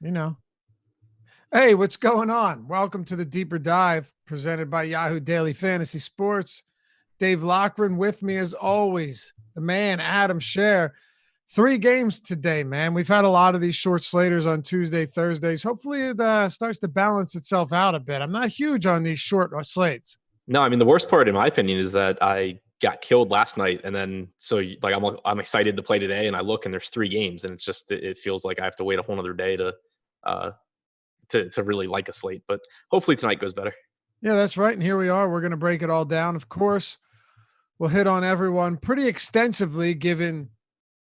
You know. Hey, what's going on? Welcome to the Deeper Dive presented by Yahoo Daily Fantasy Sports. Dave Lochran with me as always, the man, Adam Scher. 3 games today, man. We've had a lot of these short slaters on Tuesday, Thursdays. Hopefully it starts to balance itself out a bit. I'm not huge on these short slates. No, I mean, the worst part, in my opinion, is that I got killed last night, and then like I'm excited to play today, and I look and there's 3 games, and it's just it feels like I have to wait a whole other day uh to really like a slate. But hopefully tonight goes better. Yeah, that's right. And here we are. We're going to break it all down. Of course, we'll hit on everyone pretty extensively given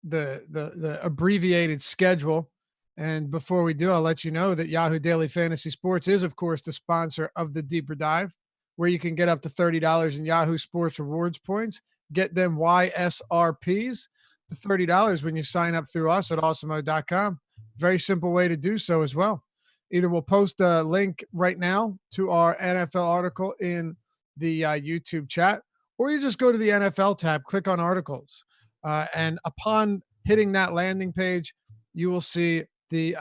the abbreviated schedule. And before we do, I'll let you know that Yahoo Daily Fantasy Sports is, of course, the sponsor of the Deeper Dive, where you can get up to $30 in Yahoo Sports rewards points. Get them YSRPs, the $30 when you sign up through us at awesemo.com. Very simple way to do so as well. Either we'll post a link right now to our NFL article in the YouTube chat, or you just go to the NFL tab, click on articles. And upon hitting that landing page, you will see the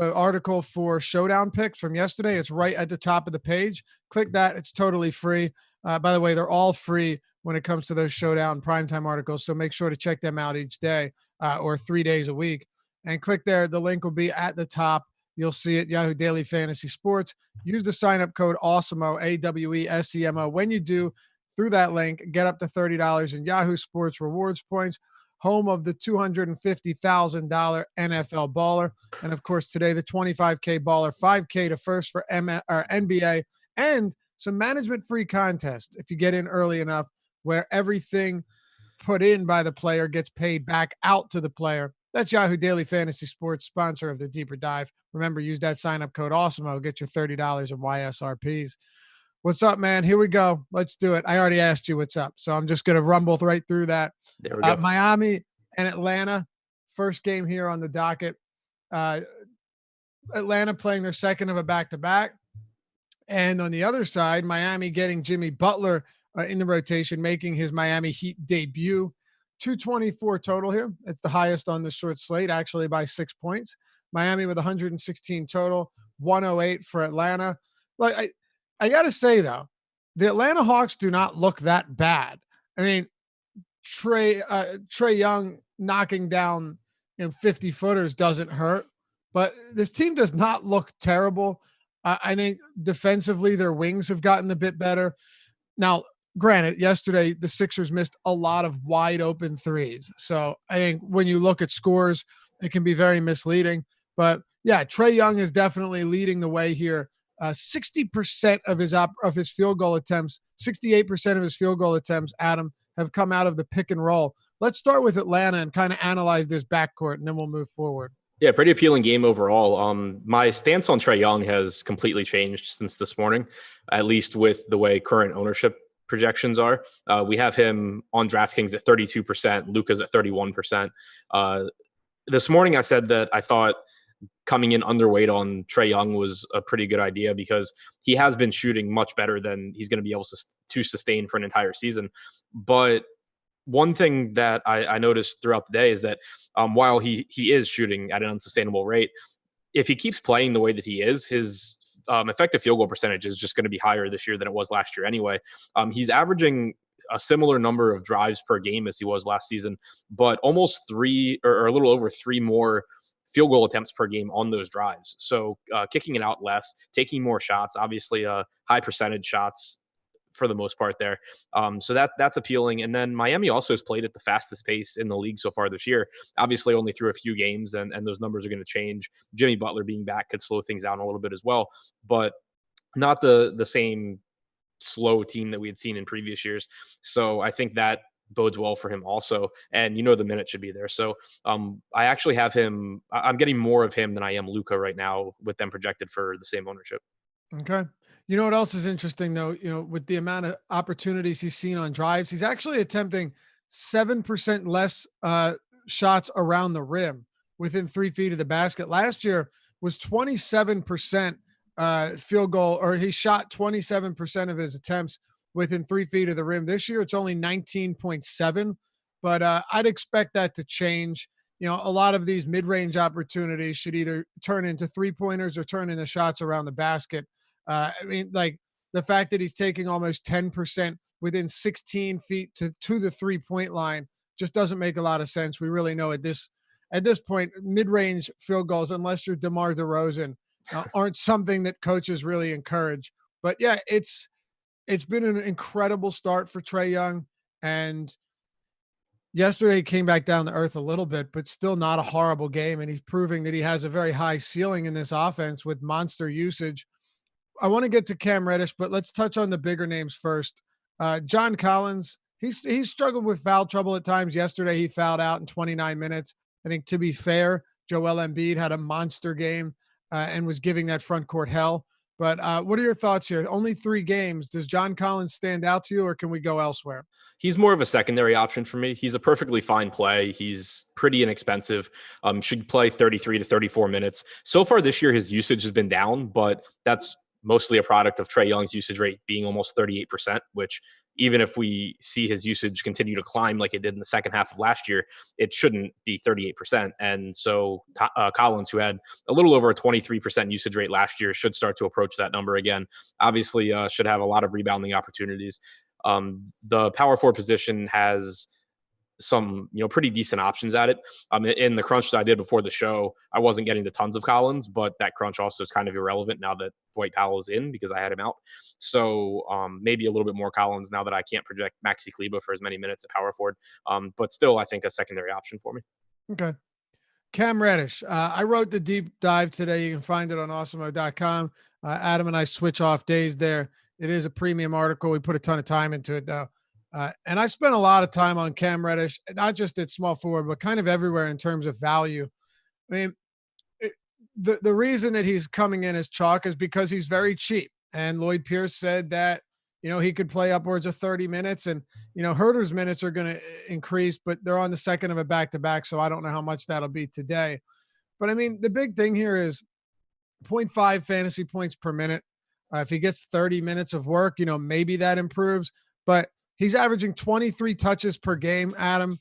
article for Showdown picks from yesterday. It's right at the top of the page. Click that. It's totally free. By the way, they're all free when it comes to those Showdown primetime articles. So make sure to check them out each day or 3 days a week. And click there. The link will be at the top. You'll see it, Yahoo Daily Fantasy Sports. Use the sign-up code AWESEMO, AWESEMO. When you do, through that link, get up to $30 in Yahoo Sports rewards points, home of the $250,000 NFL baller. And, of course, today the $25K baller, $5K to first for NBA, and some management-free contest if you get in early enough where everything put in by the player gets paid back out to the player. That's Yahoo Daily Fantasy Sports, sponsor of the Deeper Dive. Remember, use that sign-up code AWESEMO. Get your $30 in YSRPs. What's up, man? Here we go. Let's do it. I already asked you what's up, so I'm just going to rumble right through that. There we go. Miami and Atlanta, first game here on the docket. Atlanta playing their second of a back-to-back. And on the other side, Miami getting Jimmy Butler in the rotation, making his Miami Heat debut. 224 total here. It's the highest on the short slate, actually by 6 points. Miami with 116 total, 108 for Atlanta. Like I got to say, though, the Atlanta Hawks do not look that bad. I mean, Trae Young knocking down 50-footers doesn't hurt, but this team does not look terrible. I think defensively, their wings have gotten a bit better. Now, granted, yesterday the Sixers missed a lot of wide open threes. So I think when you look at scores, it can be very misleading. But yeah, Trae Young is definitely leading the way here. 60% of his field goal attempts, 68% of his field goal attempts, Adam, have come out of the pick and roll. Let's start with Atlanta and kind of analyze this backcourt, and then we'll move forward. Yeah, pretty appealing game overall. My stance on Trae Young has completely changed since this morning, at least with the way current ownership projections are. We have him on DraftKings at 32%, Luka's at 31%. This morning I said that I thought coming in underweight on Trae Young was a pretty good idea because he has been shooting much better than he's going to be able to sustain for an entire season. But one thing that I noticed throughout the day is that while he is shooting at an unsustainable rate, if he keeps playing the way that he is, his effective field goal percentage is just going to be higher this year than it was last year anyway. He's averaging a similar number of drives per game as he was last season, but almost 3 or a little over 3 more field goal attempts per game on those drives. So kicking it out less, taking more shots, obviously high percentage shots for the most part there. So that's appealing. And then Miami also has played at the fastest pace in the league so far this year, obviously only through a few games, and those numbers are going to change. Jimmy Butler being back could slow things down a little bit as well, but not the same slow team that we had seen in previous years. So I think that bodes well for him also. And the minute should be there. So I actually have him. I'm getting more of him than I am Luka right now with them projected for the same ownership. Okay. You know what else is interesting though? With the amount of opportunities he's seen on drives, he's actually attempting 7% less shots around the rim within 3 feet of the basket. Last year was 27% field goal, or he shot 27% of his attempts within 3 feet of the rim. This year, it's only 19.7, but I'd expect that to change. a lot of these mid-range opportunities should either turn into three-pointers or turn into shots around the basket. I mean, like the fact that he's taking almost 10% within 16 feet to the three-point line just doesn't make a lot of sense. We really know at this point, mid-range field goals, unless you're DeMar DeRozan, aren't something that coaches really encourage. But yeah, it's been an incredible start for Trae Young, and yesterday he came back down to earth a little bit, but still not a horrible game. And he's proving that he has a very high ceiling in this offense with monster usage. I want to get to Cam Reddish, but let's touch on the bigger names first. John Collins, he's struggled with foul trouble at times. Yesterday he fouled out in 29 minutes. I think, to be fair, Joel Embiid had a monster game and was giving that front court hell. But what are your thoughts here? Only 3 games. Does John Collins stand out to you, or can we go elsewhere? He's more of a secondary option for me. He's a perfectly fine play. He's pretty inexpensive. Should play 33 to 34 minutes. So far this year, his usage has been down, but that's mostly a product of Trae Young's usage rate being almost 38%, which even if we see his usage continue to climb like it did in the second half of last year, it shouldn't be 38%. And so Collins, who had a little over a 23% usage rate last year, should start to approach that number again. Obviously, should have a lot of rebounding opportunities. The power forward position has some pretty decent options at it. In the crunch that I did before the show, I wasn't getting the tons of Collins, but that crunch also is kind of irrelevant now that Dwight Powell is in because I had him out. So maybe a little bit more Collins now that I can't project Maxi Kleber for as many minutes at power forward. But still, I think a secondary option for me. Okay. Cam Reddish. I wrote the deep dive today. You can find it on awesemo.com. Adam and I switch off days there. It is a premium article. We put a ton of time into it, though. And I spent a lot of time on Cam Reddish, not just at small forward, but kind of everywhere in terms of value. I mean, the reason that he's coming in as chalk is because he's very cheap. And Lloyd Pierce said that, he could play upwards of 30 minutes and, Herder's minutes are going to increase, but they're on the second of a back-to-back. So I don't know how much that'll be today. But I mean, the big thing here is 0.5 fantasy points per minute. If he gets 30 minutes of work, maybe that improves, but he's averaging 23 touches per game, Adam,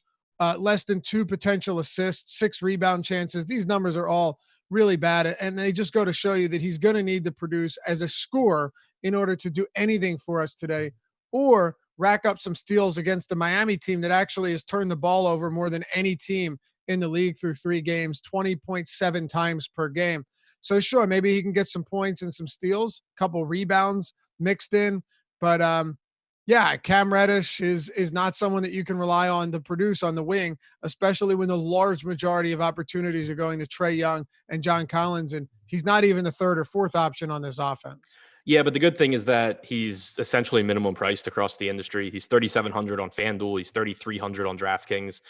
less than 2 potential assists, 6 rebound chances. These numbers are all really bad, and they just go to show you that he's going to need to produce as a scorer in order to do anything for us today, or rack up some steals against the Miami team that actually has turned the ball over more than any team in the league through 3 games, 20.7 times per game. So sure, maybe he can get some points and some steals, a couple rebounds mixed in, but yeah, Cam Reddish is not someone that you can rely on to produce on the wing, especially when the large majority of opportunities are going to Trae Young and John Collins, and he's not even the 3rd or 4th option on this offense. Yeah, but the good thing is that he's essentially minimum priced across the industry. He's 3,700 on FanDuel. He's 3,300 on DraftKings.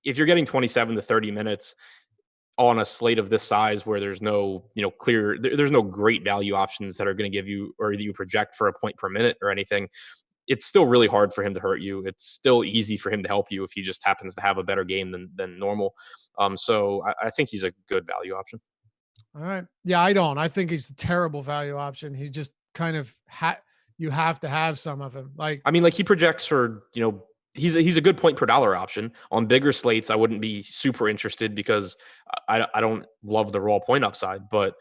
If you're getting 27 to 30 minutes on a slate of this size where there's no, there's no great value options that are going to give you or you project for a point per minute or anything, it's still really hard for him to hurt you. It's still easy for him to help you if he just happens to have a better game than normal. So I think he's a good value option. All right. Yeah, I don't. I think he's a terrible value option. He just kind of you have to have some of him. Like he projects for, he's a good point per dollar option. On bigger slates, I wouldn't be super interested because I don't love the raw point upside, but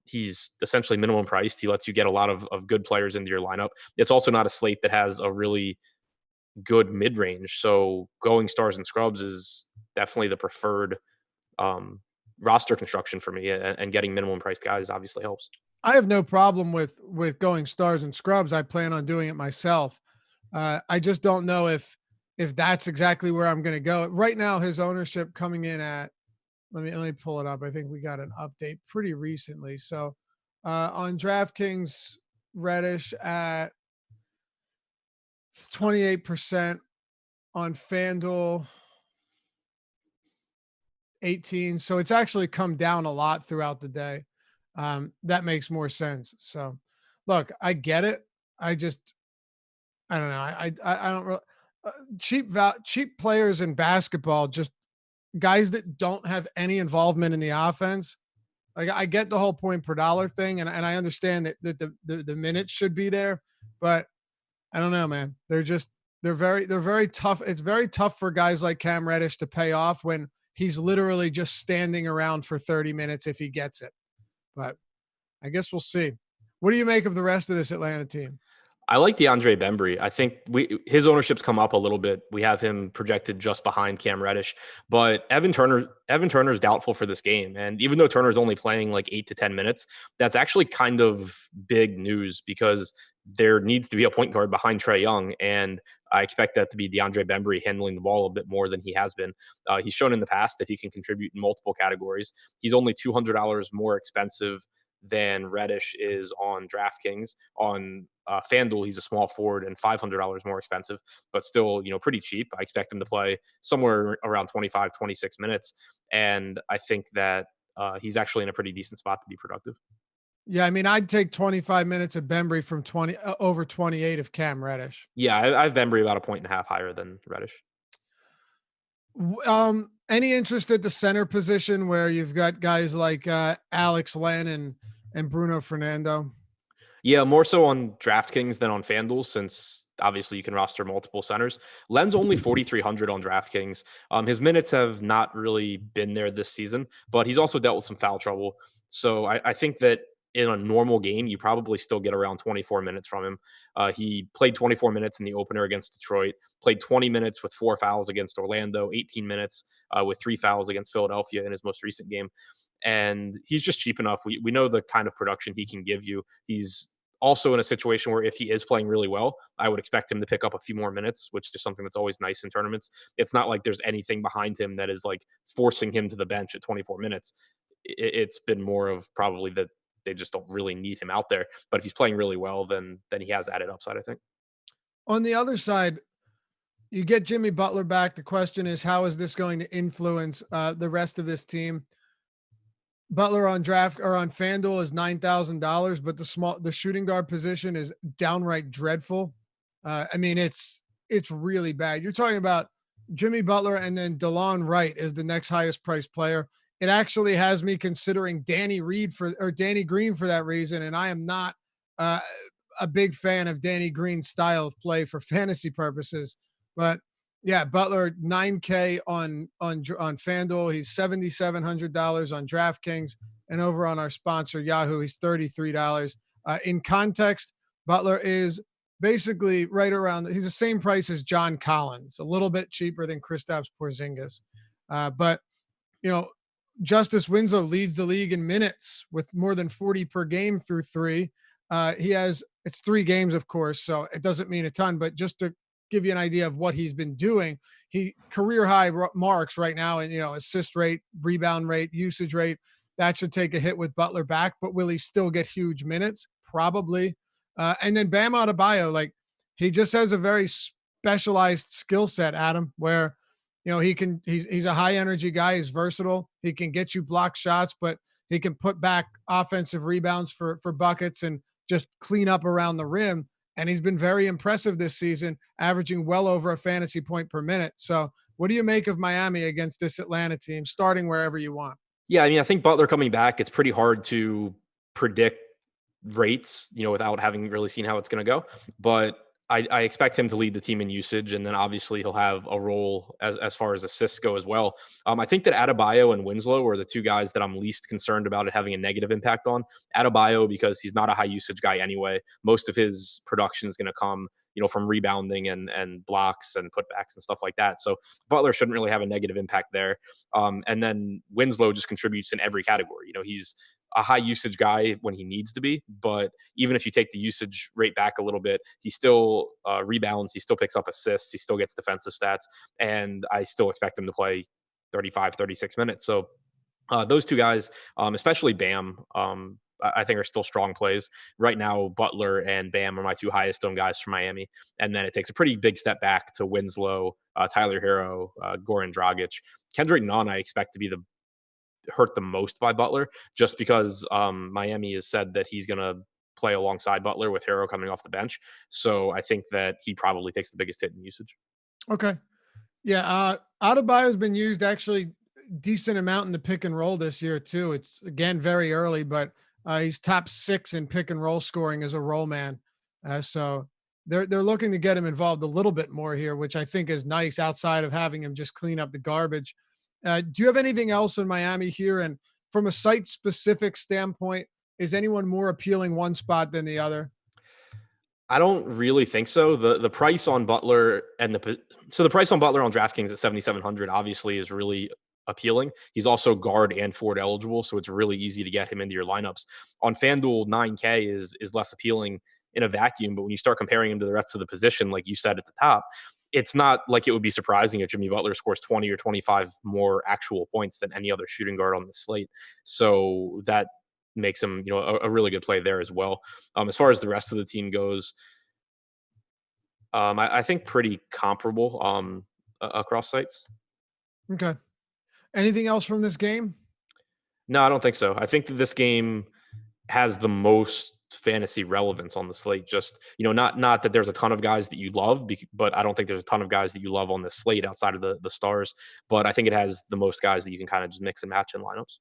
he's essentially minimum priced. He lets you get a lot of good players into your lineup. It's also not a slate that has a really good mid-range. So going stars and scrubs is definitely the preferred roster construction for me, and getting minimum priced guys obviously helps. I have no problem with going stars and scrubs. I plan on doing it myself. I just don't know if that's exactly where I'm going to go. Right now, his ownership coming in at, let me pull it up. I think we got an update pretty recently. So on DraftKings, Reddish at 28%, on FanDuel 18. So it's actually come down a lot throughout the day. That makes more sense. So look, I get it. I don't know. I don't really cheap players in basketball, just guys that don't have any involvement in the offense. Like I get the whole point per dollar thing, and I understand that the minutes should be there, but I don't know, man. They're very tough. It's very tough for guys like Cam Reddish to pay off when he's literally just standing around for 30 minutes if he gets it. But I guess we'll see. What do you make of the rest of this Atlanta team? I like DeAndre Bembry. I think his ownership's come up a little bit. We have him projected just behind Cam Reddish, but Evan Turner's doubtful for this game. And even though Turner's only playing like 8 to 10 minutes, that's actually kind of big news because there needs to be a point guard behind Trae Young, and I expect that to be DeAndre Bembry handling the ball a bit more than he has been. He's shown in the past that he can contribute in multiple categories. He's only $200 more expensive than Reddish is on DraftKings. On FanDuel, he's a small forward and $500 more expensive, but still, pretty cheap. I expect him to play somewhere around 25, 26 minutes. And I think that he's actually in a pretty decent spot to be productive. Yeah, I mean, I'd take 25 minutes of Bembry from 20 over 28 of Cam Reddish. Yeah, I have Bembry about a point and a half higher than Reddish. Any interest at the center position where you've got guys like Alex Len and Bruno Fernando? Yeah, more so on DraftKings than on FanDuel, since obviously you can roster multiple centers. Len's only 4,300 on DraftKings. His minutes have not really been there this season, but he's also dealt with some foul trouble. So I think that in a normal game, you probably still get around 24 minutes from him. He played 24 minutes in the opener against Detroit, played 20 minutes with 4 fouls against Orlando, 18 minutes with 3 fouls against Philadelphia in his most recent game. And he's just cheap enough. We know the kind of production he can give you. He's also in a situation where if he is playing really well, I would expect him to pick up a few more minutes, which is something that's always nice in tournaments. It's not like there's anything behind him that is like forcing him to the bench at 24 minutes. It's been more of probably that they just don't really need him out there. But if he's playing really well, then he has added upside, I think. On the other side, you get Jimmy Butler back. The question is, how is this going to influence the rest of this team? Butler on draft or on FanDuel is $9,000, but the shooting guard position is downright dreadful. I mean, it's really bad. You're talking about Jimmy Butler and then DeLon Wright is the next highest priced player. It actually has me considering Danny Green for that reason, and I am not a big fan of Danny Green's style of play for fantasy purposes. But yeah, Butler 9K on FanDuel. He's $7,700 on DraftKings, and over on our sponsor Yahoo, he's $33. In context, Butler is basically right around. He's the same price as John Collins, a little bit cheaper than Kristaps Porzingis. But Justice Winslow leads the league in minutes with more than 40 per game through 3. It's 3 games, of course, so it doesn't mean a ton, but just to give you an idea of what he's been doing, he career high marks right now, and assist rate, rebound rate, usage rate. That should take a hit with Butler back, but will he still get huge minutes? Probably. And then Bam Adebayo, he just has a very specialized skill set, Adam, where he's a high energy guy. He's versatile. He can get you block shots, but he can put back offensive rebounds for buckets and just clean up around the rim. And he's been very impressive this season, averaging well over a fantasy point per minute. So what do you make of Miami against this Atlanta team, starting wherever you want? Yeah, I mean, I think Butler coming back, it's pretty hard to predict rates, without having really seen how it's going to go. But I expect him to lead the team in usage, and then obviously he'll have a role as far as assists go as well. I think that Adebayo and Winslow are the 2 guys that I'm least concerned about it having a negative impact on. Adebayo, because he's not a high usage guy anyway. Most of his production is going to come, from rebounding and blocks and putbacks and stuff like that. So Butler shouldn't really have a negative impact there. And then Winslow just contributes in every category. He's a high usage guy when he needs to be, but even if you take the usage rate back a little bit, he still rebounds, he still picks up assists, he still gets defensive stats, and I still expect him to play 35, 36 minutes. So those 2 guys, especially Bam, I think are still strong plays. Right now, Butler and Bam are my 2 highest owned guys from Miami. And then it takes a pretty big step back to Winslow, Tyler Hero, Goran Dragic. Kendrick Nunn, I expect to be hurt the most by Butler, just because Miami has said that he's going to play alongside Butler with Hero coming off the bench. So I think that he probably takes the biggest hit in usage. Okay. Yeah. Adebayo has been used actually decent amount in the pick and roll this year too. It's again very early, but he's top 6 in pick and roll scoring as a roll man. So they're looking to get him involved a little bit more here, which I think is nice outside of having him just clean up the garbage. Do you have anything else in Miami here? And from a site specific standpoint, is anyone more appealing one spot than the other? I don't really think so. The price on Butler and the price on Butler on DraftKings at 7,700 obviously is really appealing. He's also guard and forward eligible, so it's really easy to get him into your lineups. On FanDuel, 9K is less appealing in a vacuum, but when you start comparing him to the rest of the position, like you said at the top, it's not like it would be surprising if Jimmy Butler scores 20 or 25 more actual points than any other shooting guard on the slate. So that makes him, a really good play there as well. As far as the rest of the team goes, I think pretty comparable across sites. Okay. Anything else from this game? No, I don't think so. I think that this game has the most fantasy relevance on the slate. Just, not that there's a ton of guys that you love, but I don't think there's a ton of guys that you love on the slate outside of the stars. But I think it has the most guys that you can kind of just mix and match in lineups.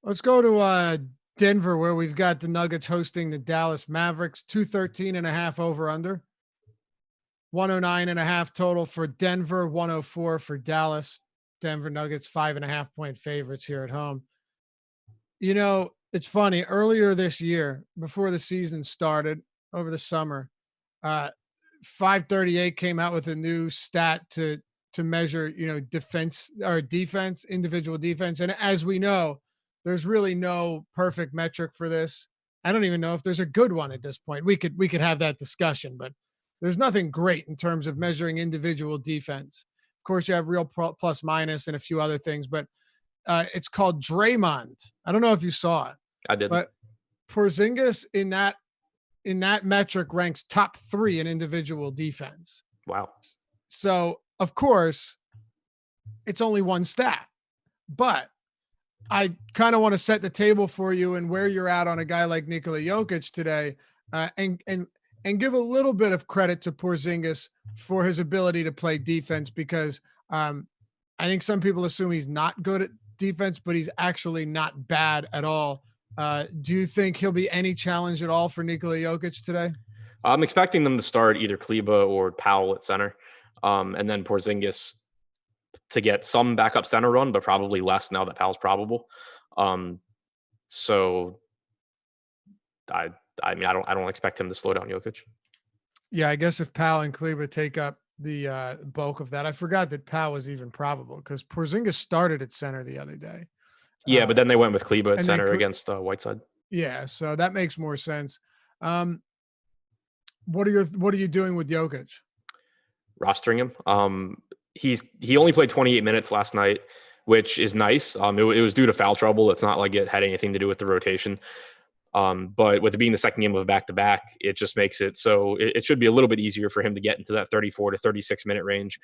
Let's go to Denver, where we've got the Nuggets hosting the Dallas Mavericks. 213.5 over under. 109.5 total for Denver, 104 for Dallas. Denver Nuggets 5.5 point favorites here at home. It's funny. Earlier this year, before the season started over the summer, 538 came out with a new stat to measure, defense, individual defense. And as we know, there's really no perfect metric for this. I don't even know if there's a good one at this point. We could have that discussion, but there's nothing great in terms of measuring individual defense. Of course, you have real plus minus and a few other things, but it's called Draymond. I don't know if you saw it. I did. But Porzingis in that metric ranks top 3 in individual defense. Wow. So of course, it's only one stat, but I kind of want to set the table for you and where you're at on a guy like Nikola Jokic today, and give a little bit of credit to Porzingis for his ability to play defense, because I think some people assume he's not good at defense, but he's actually not bad at all. Do you think he'll be any challenge at all for Nikola Jokic today? I'm expecting them to start either Kleba or Powell at center, and then Porzingis to get some backup center run, but probably less now that Powell's probable. So I don't expect him to slow down Jokic. Yeah, I guess if Powell and Kleba take up the bulk of that, I forgot that Powell was even probable because Porzingis started at center the other day. Yeah, but then they went with Kleba at center against Whiteside. Yeah, so that makes more sense. What are you doing with Jokic? Rostering him. He only played 28 minutes last night, which is nice. It was due to foul trouble. It's not like it had anything to do with the rotation. But with it being the second game of a back-to-back, it just makes it so it should be a little bit easier for him to get into that 34 to 36 minute range.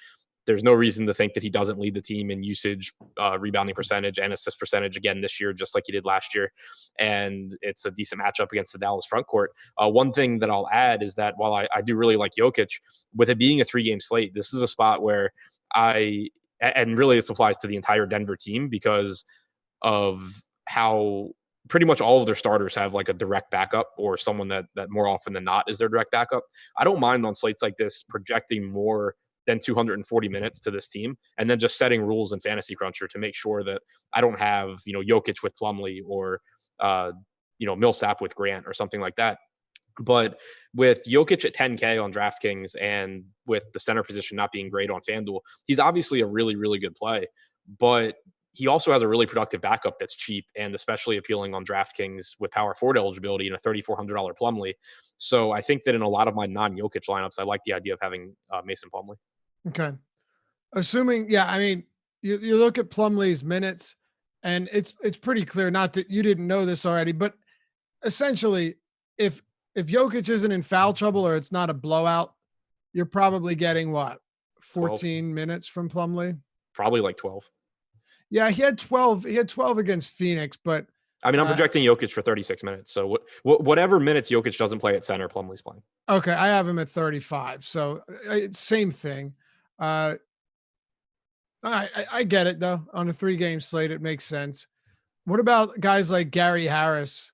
There's no reason to think that he doesn't lead the team in usage, rebounding percentage, and assist percentage again this year, just like he did last year. And it's a decent matchup against the Dallas front court. One thing that I'll add is that while I do really like Jokic, with it being a 3-game slate, this is a spot where and really this applies to the entire Denver team because of how pretty much all of their starters have like a direct backup or someone that more often than not is their direct backup. I don't mind on slates like this projecting more than 240 minutes to this team and then just setting rules in Fantasy Cruncher to make sure that I don't have, Jokic with Plumlee or, Millsap with Grant or something like that. But with Jokic at 10K on DraftKings and with the center position not being great on FanDuel, he's obviously a really, really good play. But he also has a really productive backup that's cheap and especially appealing on DraftKings with power forward eligibility and a $3,400 Plumlee. So I think that in a lot of my non-Jokic lineups, I like the idea of having Mason Plumlee. Okay. Assuming, you look at Plumlee's minutes and it's pretty clear, not that you didn't know this already, but essentially if Jokic isn't in foul trouble or it's not a blowout, you're probably getting what? 14 12 minutes from Plumlee? Probably like 12. Yeah, he had 12 against Phoenix, but I'm projecting Jokic for 36 minutes. So whatever minutes Jokic doesn't play at center, Plumlee's playing. Okay, I have him at 35. So same thing. I get it though. On a 3-game slate, it makes sense. What about guys like Gary Harris?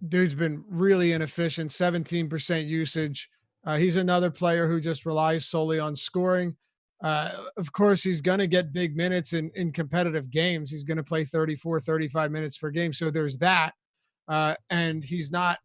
Dude's been really inefficient, 17% usage. He's another player who just relies solely on scoring. Of course, he's going to get big minutes in competitive games. He's going to play 34, 35 minutes per game. So there's that. And he's not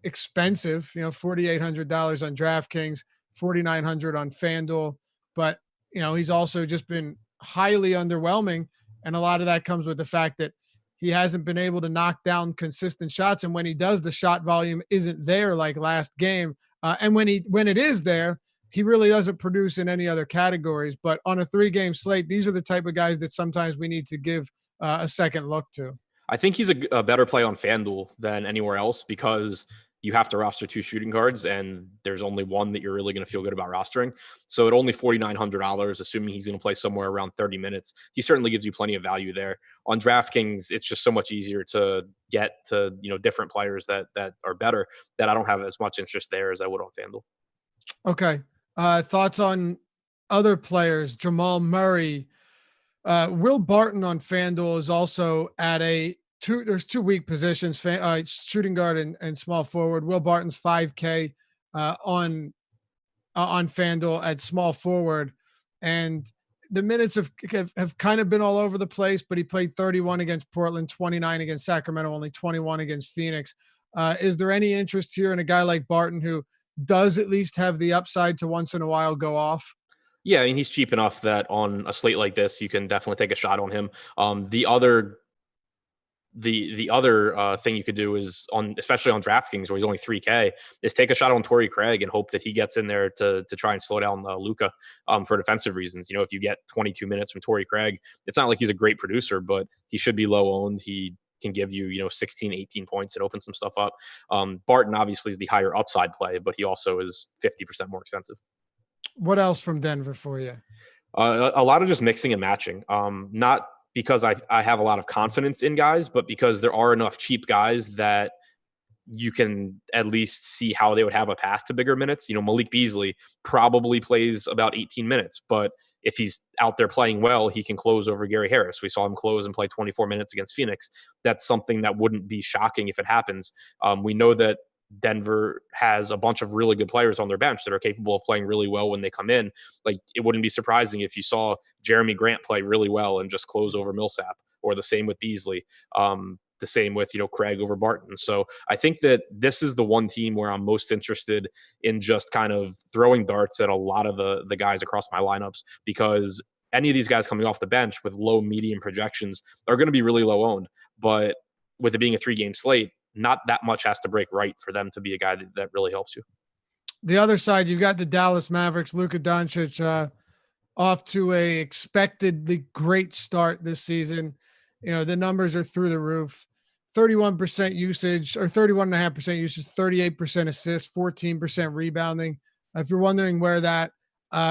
expensive, $4,800 on DraftKings, 4,900 on FanDuel. But, he's also just been highly underwhelming. And a lot of that comes with the fact that he hasn't been able to knock down consistent shots. And when he does, the shot volume isn't there like last game. And when it is there, he really doesn't produce in any other categories. But on a 3-game slate, these are the type of guys that sometimes we need to give a second look to. I think he's a better play on FanDuel than anywhere else because you have to roster 2 shooting guards, and there's only one that you're really going to feel good about rostering. So at only $4,900, assuming he's going to play somewhere around 30 minutes, he certainly gives you plenty of value there. On DraftKings, it's just so much easier to get to different players that are better, that I don't have as much interest there as I would on FanDuel. Okay. Thoughts on other players? Jamal Murray, Will Barton on FanDuel is also at there's 2 weak positions, shooting guard and small forward. Will Barton's 5K on FanDuel at small forward, and the minutes have kind of been all over the place, but he played 31 against Portland, 29 against Sacramento, only 21 against Phoenix. Is there any interest here in a guy like Barton who does at least have the upside to once in a while go off? Yeah, I mean, he's cheap enough that on a slate like this, you can definitely take a shot on him. The other thing you could do is especially on DraftKings where he's only 3K, is take a shot on Torrey Craig and hope that he gets in there to try and slow down Luka for defensive reasons. If you get 22 minutes from Torrey Craig, it's not like he's a great producer, but he should be low owned. He can give you 16, 18 points and open some stuff up. Barton obviously is the higher upside play, but he also is 50% more expensive. What else from Denver for you? A lot of just mixing and matching. Not because I have a lot of confidence in guys, but because there are enough cheap guys that you can at least see how they would have a path to bigger minutes. Malik Beasley probably plays about 18 minutes, but if he's out there playing well, he can close over Gary Harris. We saw him close and play 24 minutes against Phoenix. That's something that wouldn't be shocking if it happens. We know that Denver has a bunch of really good players on their bench that are capable of playing really well when they come in. Like, it wouldn't be surprising if you saw Jeremy Grant play really well and just close over Millsap, or the same with Beasley. The same with, Craig over Barton. So I think that this is the one team where I'm most interested in just kind of throwing darts at a lot of the guys across my lineups, because any of these guys coming off the bench with low, medium projections are going to be really low owned. But with it being a 3-game slate, not that much has to break right for them to be a guy that really helps you. The other side, you've got the Dallas Mavericks, Luka Doncic, off to a expectedly great start this season. The numbers are through the roof. 31% usage, or 31.5% usage, 38% assists, 14% rebounding. If you're wondering where that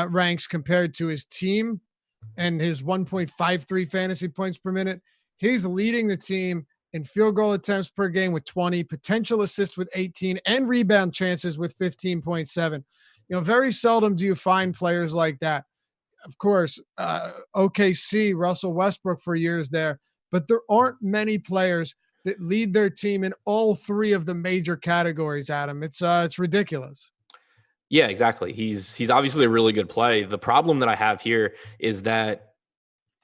ranks compared to his team and his 1.53 fantasy points per minute, he's leading the team in field goal attempts per game with 20, potential assists with 18, and rebound chances with 15.7. Very seldom do you find players like that. Of course, OKC, Russell Westbrook for years there, but there aren't many players that lead their team in all 3 of the major categories, Adam. It's ridiculous. Yeah, exactly. He's obviously a really good play. The problem that I have here is that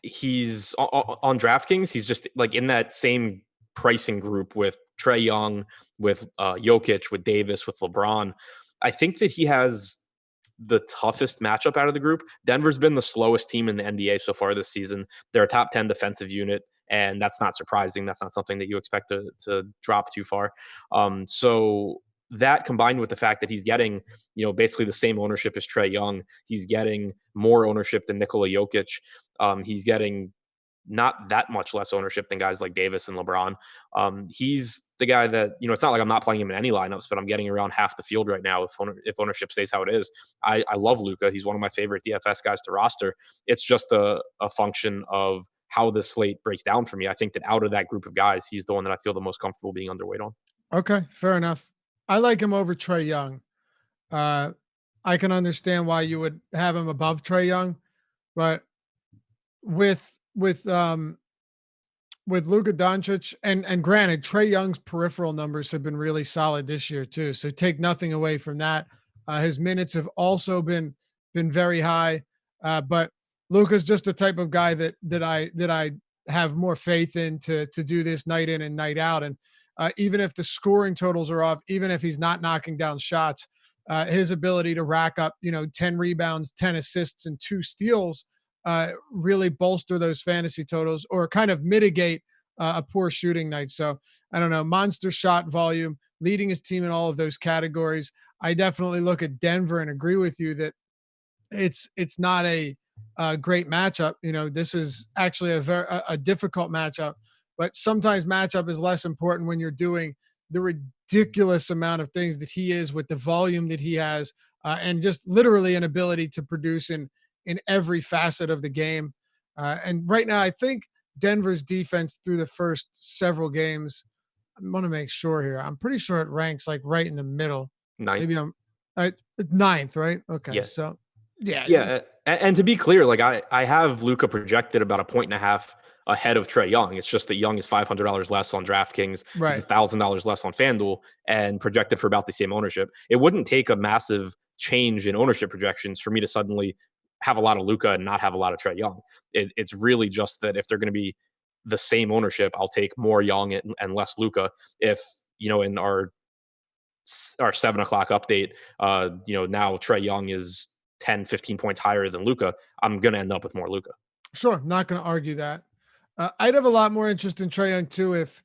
he's on DraftKings. He's just like in that same pricing group with Trae Young, with Jokic, with Davis, with LeBron. I think that he has the toughest matchup out of the group. Denver's been the slowest team in the NBA so far this season. They're a top 10 defensive unit, and that's not surprising. That's not something that you expect to drop too far. So that, combined with the fact that he's getting, basically the same ownership as Trae Young, he's getting more ownership than Nikola Jokic. He's getting not that much less ownership than guys like Davis and LeBron. He's the guy that, it's not like I'm not playing him in any lineups, but I'm getting around half the field right now if ownership stays how it is. I love Luka. He's one of my favorite DFS guys to roster. It's just a function of how this slate breaks down for me. I think that out of that group of guys, he's the one that I feel the most comfortable being underweight on. Okay, fair enough. I like him over Trae Young. I can understand why you would have him above Trae Young, but with Luka Doncic, and granted, Trae Young's peripheral numbers have been really solid this year too. So take nothing away from that. His minutes have also been very high. But Luka's just the type of guy that I have more faith in to do this night in and night out. And even if the scoring totals are off, even if he's not knocking down shots, his ability to rack up 10 rebounds, 10 assists, and 2 steals really bolster those fantasy totals or kind of mitigate a poor shooting night. So I don't know, monster shot volume, leading his team in all of those categories. I definitely look at Denver and agree with you that it's not a great matchup. This is actually a difficult matchup, but sometimes matchup is less important when you're doing the ridiculous amount of things that he is with the volume that he has, and just literally an ability to produce in every facet of the game. And right now, I think Denver's defense through the first several games, I want to make sure here. I'm pretty sure it ranks like right in the middle. Ninth. Maybe I'm uh, ninth, right? Okay, Yeah. so yeah, Yeah. And to be clear, like I have Luka projected about a point and a half ahead of Trey Young. It's just that Young is $500 less on DraftKings. He's right. $1,000 less on FanDuel and projected for about the same ownership. It wouldn't take a massive change in ownership projections for me to suddenly have a lot of Luka and not have a lot of Trey Young. It's really just that if they're going to be the same ownership, I'll take more Young and less Luka. If, in our 7 o'clock update, now Trey Young is 10, 15 points higher than Luka, I'm going to end up with more Luka. Sure, not going to argue that. I'd have a lot more interest in Trae Young too if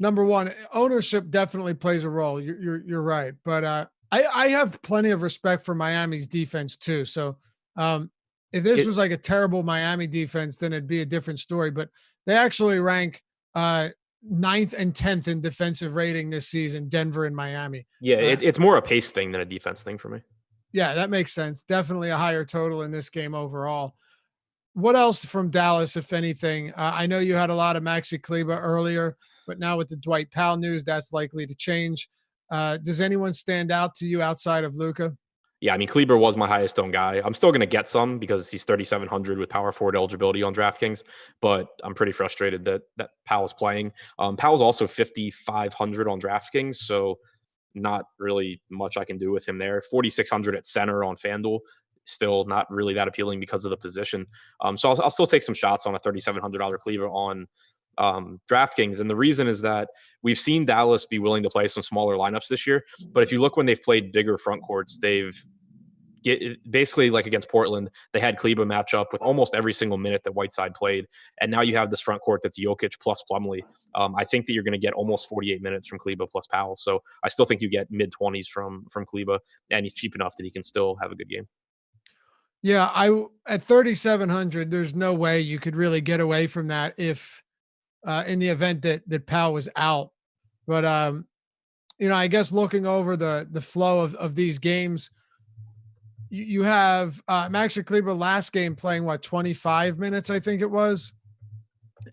number one, ownership definitely plays a role. You're right, but I have plenty of respect for Miami's defense too. So if this was like a terrible Miami defense, then it'd be a different story. But they actually rank ninth and 10th in defensive rating this season, Denver and Miami. Yeah, it's more a pace thing than a defense thing for me. Yeah, that makes sense. Definitely a higher total in this game overall. What else from Dallas, if anything? I know you had a lot of Maxi Kleber earlier, but now with the Dwight Powell news, that's likely to change. Does anyone stand out to you outside of Luka? Yeah, I mean, Kleber was my highest owned guy. I'm still going to get some because he's 3,700 with power forward eligibility on DraftKings, but I'm pretty frustrated that Powell's playing. Powell's also 5,500 on DraftKings, so not really much I can do with him there. 4,600 at center on FanDuel, still not really that appealing because of the position. So I'll still take some shots on a $3,700 Kleber on DraftKings. And the reason is that we've seen Dallas be willing to play some smaller lineups this year. But if you look when they've played bigger front courts, they've basically like against Portland, they had Kleber match up with almost every single minute that Whiteside played. And now you have this front court that's Jokic plus Plumlee. I think that you're going to get almost 48 minutes from Kleber plus Powell. So I still think you get mid-20s from Kleber, and he's cheap enough that he can still have a good game. Yeah, at 3,700, there's no way you could really get away from that if in the event that Powell was out. But I guess looking over the flow of these games, you have Maxi Kleber last game playing 25 minutes, I think it was,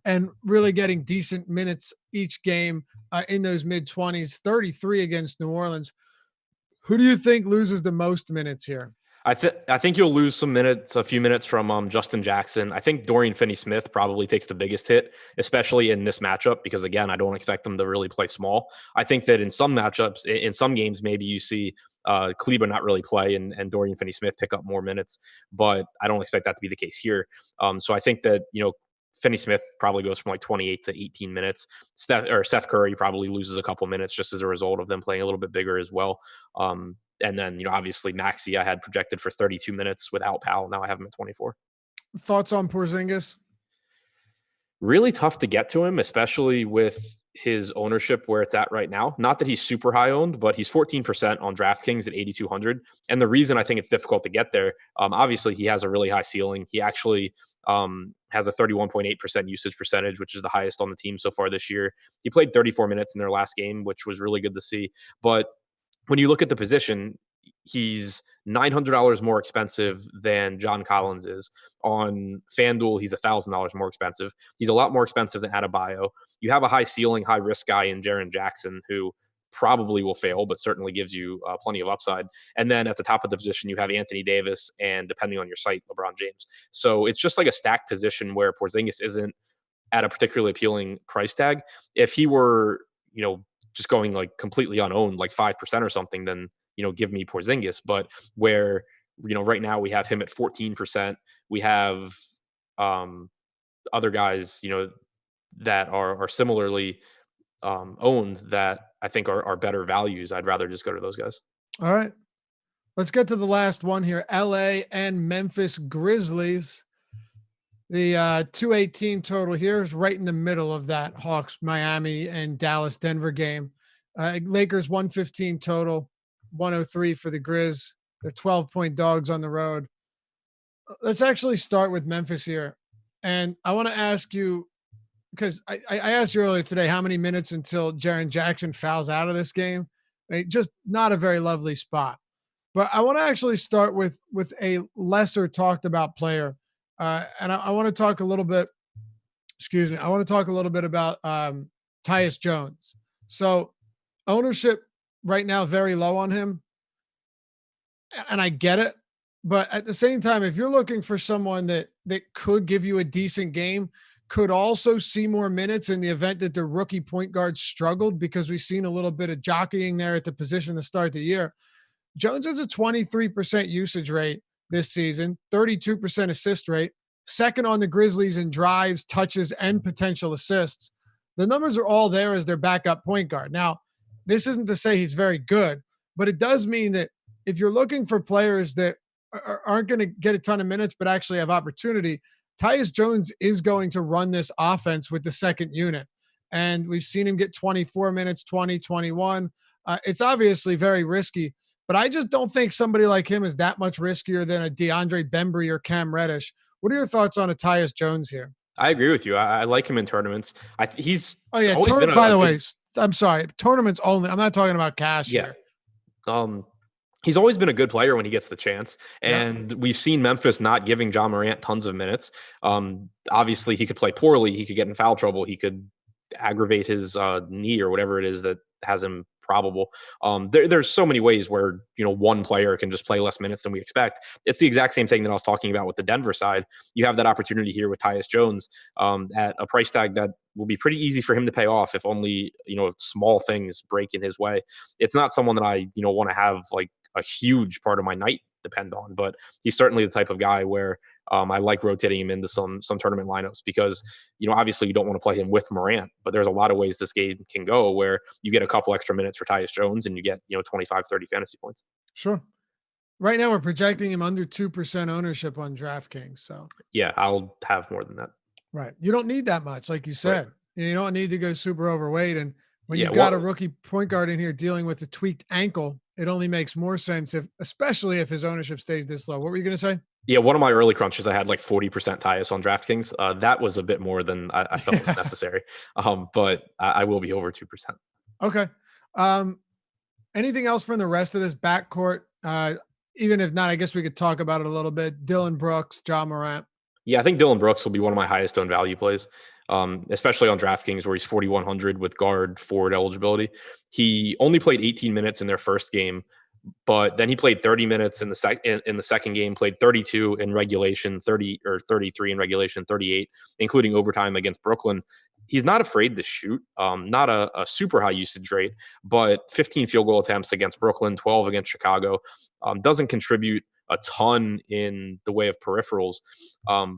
and really getting decent minutes each game in those mid-20s, 33 against New Orleans. Who do you think loses the most minutes here? I think you'll lose a few minutes from Justin Jackson. I think Dorian Finney-Smith probably takes the biggest hit, especially in this matchup, because again, I don't expect them to really play small. I think that in some matchups, in some games, maybe you see Kleber not really play and Dorian Finney-Smith pick up more minutes, but I don't expect that to be the case here. So I think that, Finney-Smith probably goes from like 28 to 18 minutes. Seth Curry probably loses a couple minutes just as a result of them playing a little bit bigger as well. And then, obviously Maxi I had projected for 32 minutes without Powell. Now I have him at 24. Thoughts on Porzingis? Really tough to get to him, especially with his ownership where it's at right now. Not that he's super high owned, but he's 14% on DraftKings at 8,200. And the reason I think it's difficult to get there, obviously he has a really high ceiling. He actually has a 31.8% usage percentage, which is the highest on the team so far this year. He played 34 minutes in their last game, which was really good to see. But when you look at the position, he's $900 more expensive than John Collins is. On FanDuel, he's $1,000 more expensive. He's a lot more expensive than Adebayo. You have a high ceiling, high risk guy in Jaren Jackson who probably will fail, but certainly gives you plenty of upside. And then at the top of the position, you have Anthony Davis and, depending on your site, LeBron James. So it's just like a stacked position where Porzingis isn't at a particularly appealing price tag. If he were, just going like completely unowned, like 5% or something, then, give me Porzingis. But where Right now we have him at 14%. We have other guys, that are similarly owned that I think are better values. I'd rather just go to those guys. All right. Let's get to the last one here. LA and Memphis Grizzlies. The 218 total here is right in the middle of that Hawks, Miami, and Dallas, Denver game. Lakers 115 total, 103 for the Grizz. They're 12-point dogs on the road. Let's actually start with Memphis here. And I want to ask you, because I asked you earlier today, how many minutes until Jaren Jackson fouls out of this game? Just not a very lovely spot. But I want to actually start with a lesser talked about player. And I want to talk a little bit, excuse me, I want to talk a little bit about Tyus Jones. So ownership right now, very low on him. And I get it. But at the same time, if you're looking for someone that could give you a decent game, could also see more minutes in the event that the rookie point guard struggled, because we've seen a little bit of jockeying there at the position to start the year. Jones has a 23% usage rate this season, 32% assist rate, second on the Grizzlies in drives, touches, and potential assists. The numbers are all there as their backup point guard. Now, this isn't to say he's very good, but it does mean that if you're looking for players that aren't going to get a ton of minutes but actually have opportunity, Tyus Jones is going to run this offense with the second unit. And we've seen him get 24 minutes, 20, 21. It's obviously very risky, but I just don't think somebody like him is that much riskier than a DeAndre Bembry or Cam Reddish. What are your thoughts on a Tyus Jones here? I agree with you. I like him in tournaments. He's always been by the way, I'm sorry, tournaments only. I'm not talking about cash here. He's always been a good player when he gets the chance. And we've seen Memphis not giving John Morant tons of minutes. Obviously, he could play poorly. He could get in foul trouble. He could aggravate his knee or whatever it is that has him probable. There's so many ways where, one player can just play less minutes than we expect. It's the exact same thing that I was talking about with the Denver side. You have that opportunity here with Tyus Jones at a price tag that will be pretty easy for him to pay off if only, small things break in his way. It's not someone that I, want to have like a huge part of my night depend on, but he's certainly the type of guy where I like rotating him into some tournament lineups because, obviously you don't want to play him with Morant, but there's a lot of ways this game can go where you get a couple extra minutes for Tyus Jones and you get, 25, 30 fantasy points. Sure. Right now we're projecting him under 2% ownership on DraftKings. So yeah, I'll have more than that. Right. You don't need that much. Like you said, right. You don't need to go super overweight. And when you've got a rookie point guard in here dealing with a tweaked ankle, it only makes more sense especially if his ownership stays this low. What were you going to say? Yeah, one of my early crunches, I had like 40% Tyus on DraftKings. That was a bit more than I felt was necessary. But I will be over 2%. Okay. Anything else from the rest of this backcourt? Even if not, I guess we could talk about it a little bit. Dillon Brooks, Ja Morant. Yeah, I think Dillon Brooks will be one of my highest owned value plays, especially on DraftKings where he's 4,100 with guard forward eligibility. He only played 18 minutes in their first game, but then he played 30 minutes in the second game, played 32 in regulation, 30 or 33 in regulation, 38, including overtime against Brooklyn. He's not afraid to shoot, not a super high usage rate, but 15 field goal attempts against Brooklyn, 12 against Chicago. Doesn't contribute a ton in the way of peripherals,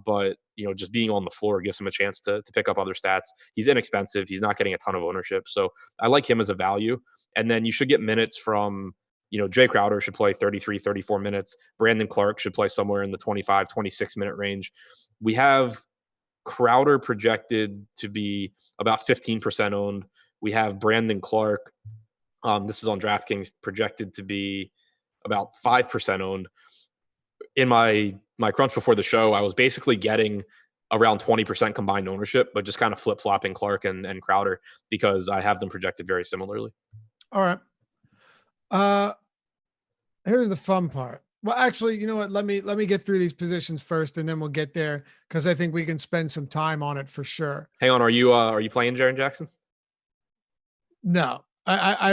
but just being on the floor gives him a chance to pick up other stats. He's inexpensive. He's not getting a ton of ownership, so I like him as a value. And then you should get minutes from, Jay Crowder should play 33, 34 minutes. Brandon Clark should play somewhere in the 25, 26 minute range. We have Crowder projected to be about 15% owned. We have Brandon Clark. This is on DraftKings, projected to be about 5% owned. In my crunch before the show, I was basically getting around 20% combined ownership, but just kind of flip-flopping Clark and Crowder because I have them projected very similarly. All right. Here's the fun part. Well, actually, you know what? Let me get through these positions first, and then we'll get there because I think we can spend some time on it for sure. Hang on, are you playing Jaren Jackson? No, I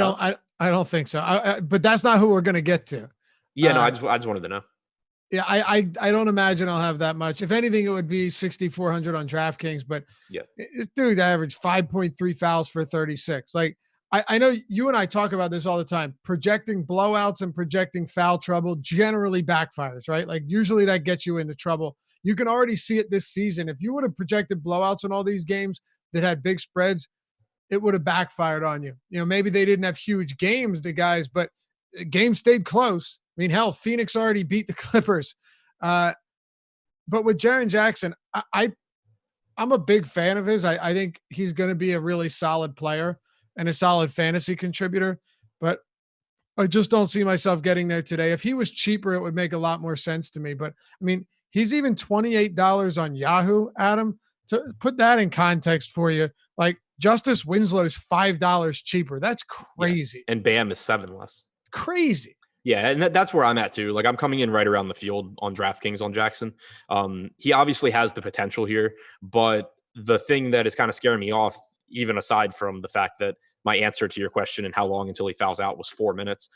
don't think so. But that's not who we're going to get to. Yeah, no, I just wanted to know. Yeah, I don't imagine I'll have that much. If anything, it would be 6,400 on DraftKings. But yeah, dude, I averaged 5.3 fouls for 36. Like, I know you and I talk about this all the time. Projecting blowouts and projecting foul trouble generally backfires, right? Like usually that gets you into trouble. You can already see it this season. If you would have projected blowouts in all these games that had big spreads, it would have backfired on you. You know, maybe they didn't have huge games, the guys, but the game stayed close. I mean, hell, Phoenix already beat the Clippers. But with Jaren Jackson, I'm a big fan of his. I think he's going to be a really solid player and a solid fantasy contributor, but I just don't see myself getting there today. If he was cheaper, it would make a lot more sense to me. But I mean, he's even $28 on Yahoo, Adam. To put that in context for you, like Justice Winslow's $5 cheaper. That's crazy. Yeah. And Bam is 7 less. Crazy. Yeah, and that's where I'm at too. Like I'm coming in right around the field on DraftKings on Jackson. He obviously has the potential here, but the thing that is kind of scaring me off, even aside from the fact that my answer to your question and how long until he fouls out was 4 minutes.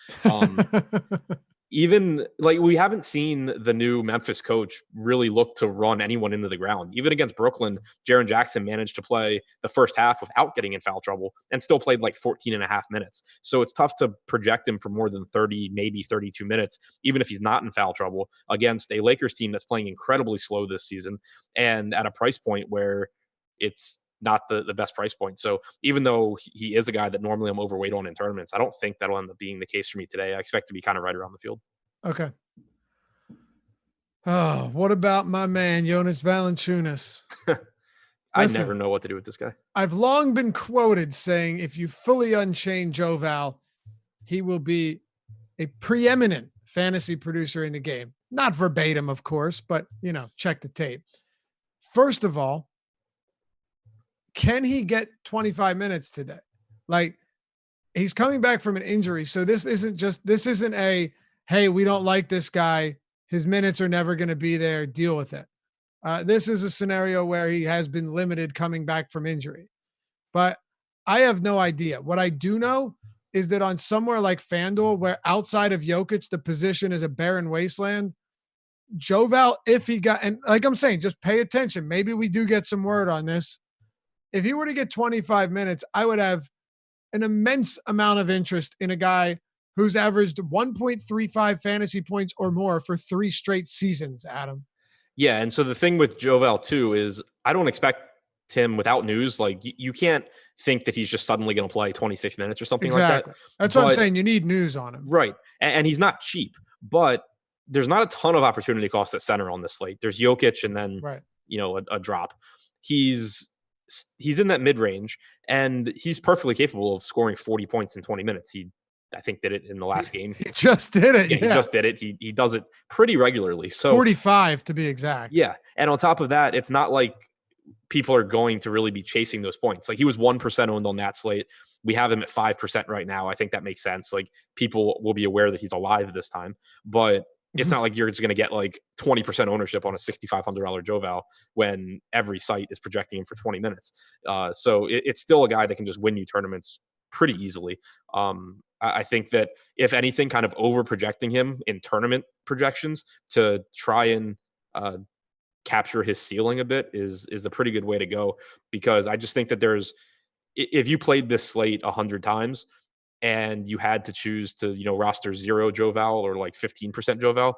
Even like we haven't seen the new Memphis coach really look to run anyone into the ground. Even against Brooklyn, Jaren Jackson managed to play the first half without getting in foul trouble and still played like 14 and a half minutes. So it's tough to project him for more than 30, maybe 32 minutes, even if he's not in foul trouble against a Lakers team that's playing incredibly slow this season and at a price point where it's not the best price point. So even though he is a guy that normally I'm overweight on in tournaments, I don't think that'll end up being the case for me today. I expect to be kind of right around the field. Okay. Oh, what about my man, Jonas Valanciunas? I never know what to do with this guy. I've long been quoted saying, if you fully unchain Joe Val, he will be a preeminent fantasy producer in the game. Not verbatim, of course, but, you know, check the tape. First of all, can he get 25 minutes today? Like, he's coming back from an injury. So this isn't a, hey, we don't like this guy. His minutes are never going to be there. Deal with it. This is a scenario where he has been limited coming back from injury. But I have no idea. What I do know is that on somewhere like FanDuel, where outside of Jokic, the position is a barren wasteland, Joe Val, if he got, and like I'm saying, just pay attention. Maybe we do get some word on this. If he were to get 25 minutes, I would have an immense amount of interest in a guy who's averaged 1.35 fantasy points or more for 3 straight seasons, Adam. Yeah, and so the thing with Jovel too is I don't expect him without news. Like you can't think that he's just suddenly going to play 26 minutes or something like that. That's what I'm saying. You need news on him. Right. And he's not cheap, but there's not a ton of opportunity cost at center on this slate. There's Jokic and then, you know, a drop. He's in that mid-range and he's perfectly capable of scoring 40 points in 20 minutes. I think did it in the last game. He just did it. Yeah, he just did it. He does it pretty regularly. So 45 to be exact. Yeah. And on top of that, it's not like people are going to really be chasing those points. Like he was 1% owned on that slate. We have him at 5% right now. I think that makes sense. Like people will be aware that he's alive this time, but it's not like you're just going to get like 20% ownership on a $6,500 Joval when every site is projecting him for 20 minutes. So it's still a guy that can just win you tournaments pretty easily. I think that if anything, kind of over projecting him in tournament projections to try and capture his ceiling a bit is a pretty good way to go, because I just think that if you played this slate 100 times and you had to choose to, you know, roster 0 Joval or like 15% Joval,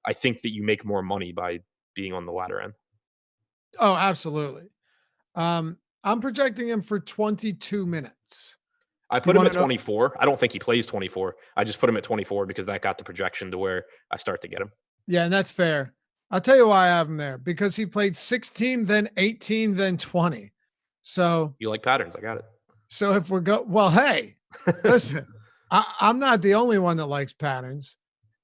I think that you make more money by being on the latter end. Oh, absolutely. I'm projecting him for 22 minutes. I put him at 24. I don't think he plays 24. I just put him at 24 because that got the projection to where I start to get him. Yeah, and that's fair. I'll tell you why I have him there, because he played 16, then 18, then 20. So you like patterns. I got it. So if well, hey, listen, I'm not the only one that likes patterns.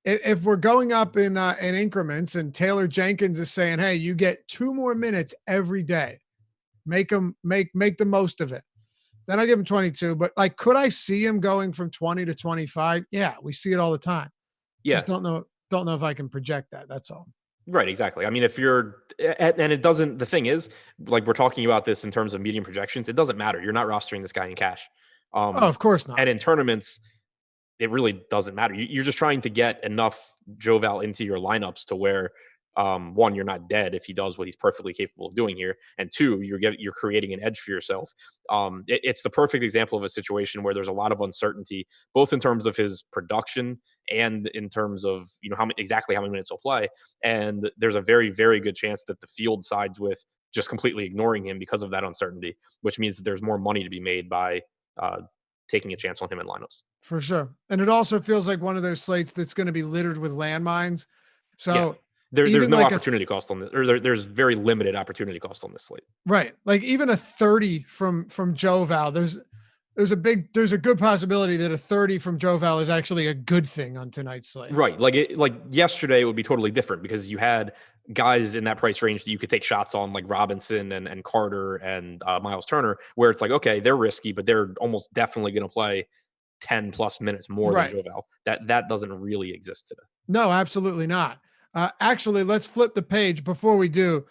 If we're going up in increments and Taylor Jenkins is saying, hey, you get 2 more minutes every day, make the most of it. Then I'll give him 22. But like, could I see him going from 20 to 25? Yeah, we see it all the time. Yeah. Just don't know if I can project that. That's all. Right, exactly. I mean, if you're, and it doesn't, the thing is, like we're talking about this in terms of medium projections, it doesn't matter. You're not rostering this guy in cash. Of course not. And in tournaments, it really doesn't matter. You're just trying to get enough Joval into your lineups to where one, you're not dead if he does what he's perfectly capable of doing here, and two, you're creating an edge for yourself. It's the perfect example of a situation where there's a lot of uncertainty, both in terms of his production and in terms of exactly how many minutes he'll play. And there's a very, very good chance that the field sides with just completely ignoring him because of that uncertainty, which means that there's more money to be made by taking a chance on him in lineups. For sure. And it also feels like one of those slates that's going to be littered with landmines. So there's no opportunity cost on this, or there's very limited opportunity cost on this slate. Right. Like even a 30 from Joe Val, there's a good possibility that a 30 from Joe Val is actually a good thing on tonight's slate. Right. Like yesterday it would be totally different because you had guys in that price range that you could take shots on, like Robinson and Carter and Miles Turner, where it's like, okay, they're risky, but they're almost definitely going to play 10 plus minutes more than Joe Val. That doesn't really exist today. No, absolutely not. Actually, let's flip the page before we do.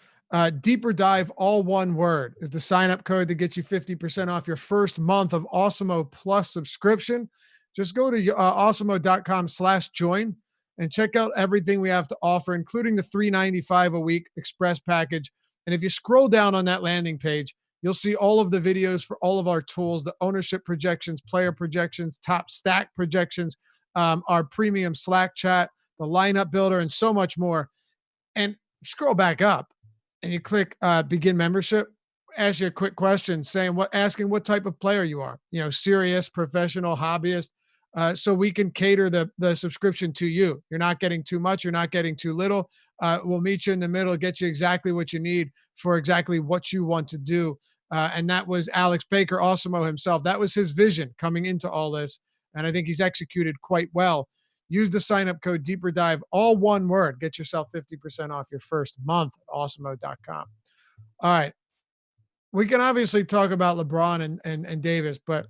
Deeper Dive, all one word, is the sign-up code that gets you 50% off your first month of Awesemo Plus subscription. Just go to awesemo.com/join and check out everything we have to offer, including the $395 a week express package. And if you scroll down on that landing page, you'll see all of the videos for all of our tools, the ownership projections, player projections, top stack projections, our premium Slack chat, the lineup builder, and so much more. And scroll back up and you click begin membership, ask you a quick question asking what type of player you are, serious, professional, hobbyist. So we can cater the subscription to you. You're not getting too much. You're not getting too little. We'll meet you in the middle, get you exactly what you need for exactly what you want to do. And that was Alex Baker, Awesemo himself. That was his vision coming into all this. And I think he's executed quite well. Use the sign-up code Deeper Dive, all one word. Get yourself 50% off your first month at awesemo.com. All right. We can obviously talk about LeBron and Davis, but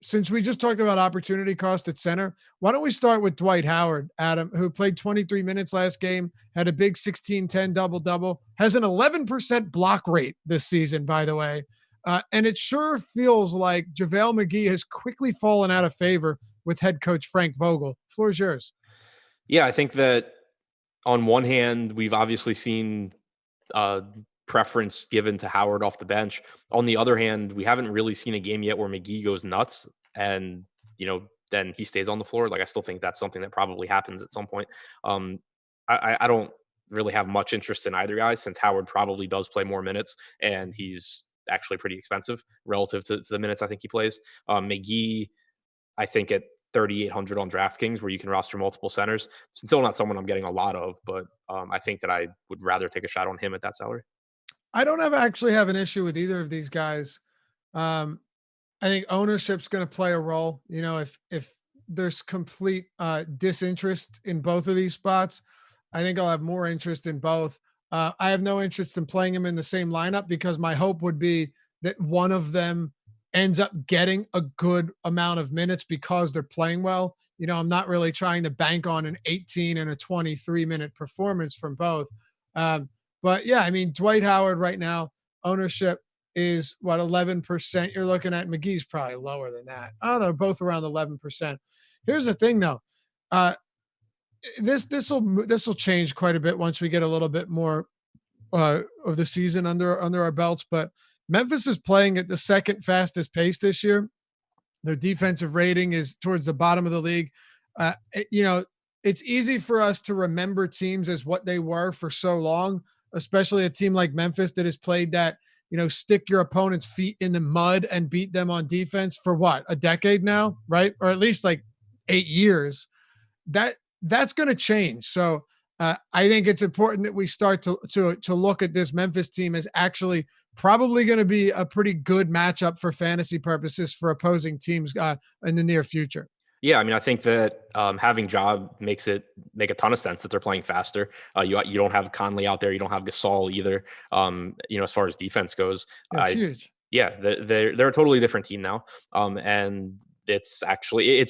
since we just talked about opportunity cost at center, why don't we start with Dwight Howard, Adam, who played 23 minutes last game, had a big 16-10 double-double, has an 11% block rate this season, by the way. And it sure feels like JaVale McGee has quickly fallen out of favor with head coach Frank Vogel. Floor is yours. Yeah, I think that on one hand, we've obviously seen preference given to Howard off the bench. On the other hand, we haven't really seen a game yet where McGee goes nuts and, then he stays on the floor. Like, I still think that's something that probably happens at some point. I don't really have much interest in either guy since Howard probably does play more minutes and he's actually pretty expensive relative to the minutes I think he plays. McGee, I think at 3,800 on DraftKings where you can roster multiple centers. It's still not someone I'm getting a lot of, but I think that I would rather take a shot on him at that salary. I don't actually have an issue with either of these guys. I think ownership's going to play a role. If there's complete disinterest in both of these spots, I think I'll have more interest in both. I have no interest in playing them in the same lineup because my hope would be that one of them ends up getting a good amount of minutes because they're playing well. I'm not really trying to bank on an 18 and a 23-minute performance from both. But yeah, I mean, Dwight Howard right now, ownership is 11% you're looking at. McGee's probably lower than that. I don't know, both around 11%. Here's the thing though. This will change quite a bit once we get a little bit more of the season under our belts, but Memphis is playing at the second fastest pace this year. Their defensive rating is towards the bottom of the league. It's easy for us to remember teams as what they were for so long, especially a team like Memphis that has played that, stick your opponent's feet in the mud and beat them on defense for a decade now, right? Or at least like 8 years. That's going to change. So I think it's important that we start to look at this Memphis team as actually probably going to be a pretty good matchup for fantasy purposes for opposing teams in the near future. Yeah, I mean, I think that having Job makes it make a ton of sense that they're playing faster. You don't have Conley out there. You don't have Gasol either. As far as defense goes, that's huge. Yeah, they're a totally different team now. And it's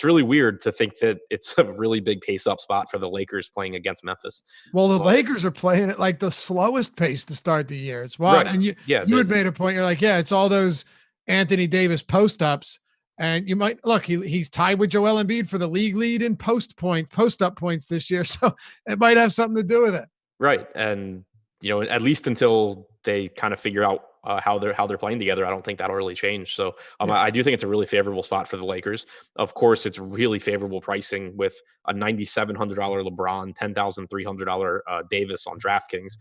really weird to think that it's a really big pace up spot for the Lakers playing against Memphis. Well, the Lakers are playing at like the slowest pace to start the year. It's wild. Right. And you had made a point. You're like, yeah, it's all those Anthony Davis post ups. And you might look, he's tied with Joel Embiid for the league lead in post up points this year. So it might have something to do with it. Right. And, at least until they kind of figure out how they're playing together, I don't think that'll really change. So Yeah. I do think it's a really favorable spot for the Lakers. Of course, it's really favorable pricing with a $9,700 LeBron, $10,300 Davis on DraftKings.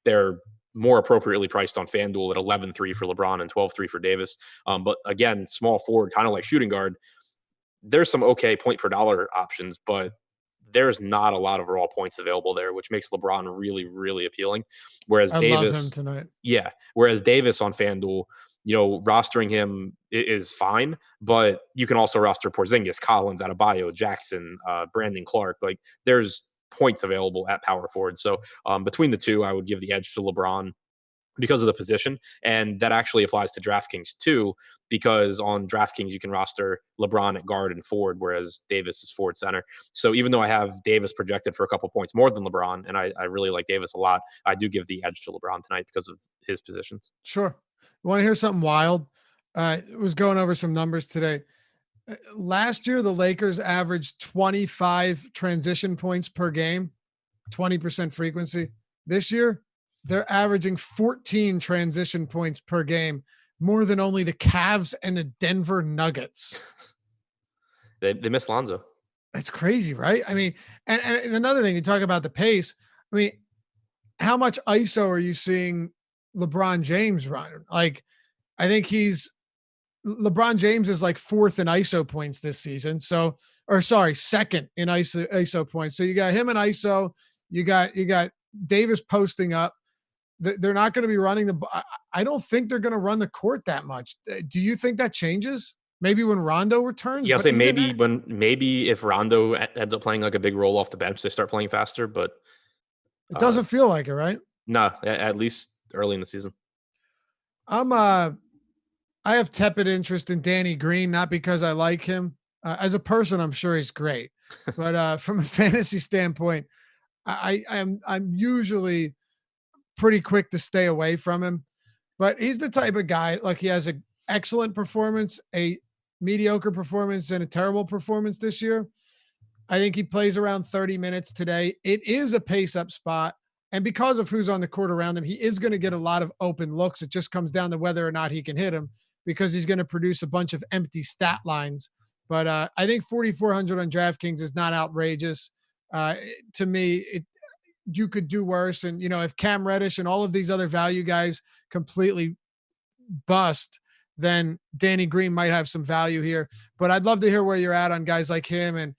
They're more appropriately priced on FanDuel at 11.3 for LeBron and 12.3 for Davis. But again, small forward, kind of like shooting guard. There's some okay point per dollar options, but there's not a lot of raw points available there, which makes LeBron really, really appealing. Whereas I love him Davis, tonight. yeah, whereas Davis on FanDuel, rostering him is fine, but you can also roster Porzingis, Collins, Adebayo, Jackson, Brandon Clark. Like there's points available at power forward. So between the two, I would give the edge to LeBron because of the position. And that actually applies to DraftKings too, because on DraftKings, you can roster LeBron at guard and forward, whereas Davis is forward center. So even though I have Davis projected for a couple points more than LeBron, and I really like Davis a lot, I do give the edge to LeBron tonight because of his positions. Sure. You want to hear something wild? Was going over some numbers today. Last year, the Lakers averaged 25 transition points per game, 20% frequency. This year, they're averaging 14 transition points per game, more than only the Cavs and the Denver Nuggets. They miss Lonzo. That's crazy, right? I mean, and another thing, you talk about the pace. I mean, how much ISO are you seeing LeBron James run? Like, I think LeBron James is like fourth in ISO points this season. So, or sorry, second in ISO points. So you got him in ISO. You got Davis posting up. They're not going to be running I don't think they're going to run the court that much. Do you think that changes? Maybe when Rondo returns. Yeah, I'll say maybe if Rondo ends up playing like a big role off the bench, they start playing faster. But it doesn't feel like it, right? No, at least early in the season. I have tepid interest in Danny Green, not because I like him. As a person, I'm sure he's great, but from a fantasy standpoint, I'm usually pretty quick to stay away from him. But he's the type of guy, like he has an excellent performance, a mediocre performance, and a terrible performance this year. I think he plays around 30 minutes today. It is a pace up spot. And because of who's on the court around him, he is going to get a lot of open looks. It just comes down to whether or not he can hit him, because he's going to produce a bunch of empty stat lines. But I think 4,400 on DraftKings is not outrageous. To me, you could do worse. And, if Cam Reddish and all of these other value guys completely bust, then Danny Green might have some value here. But I'd love to hear where you're at on guys like him and,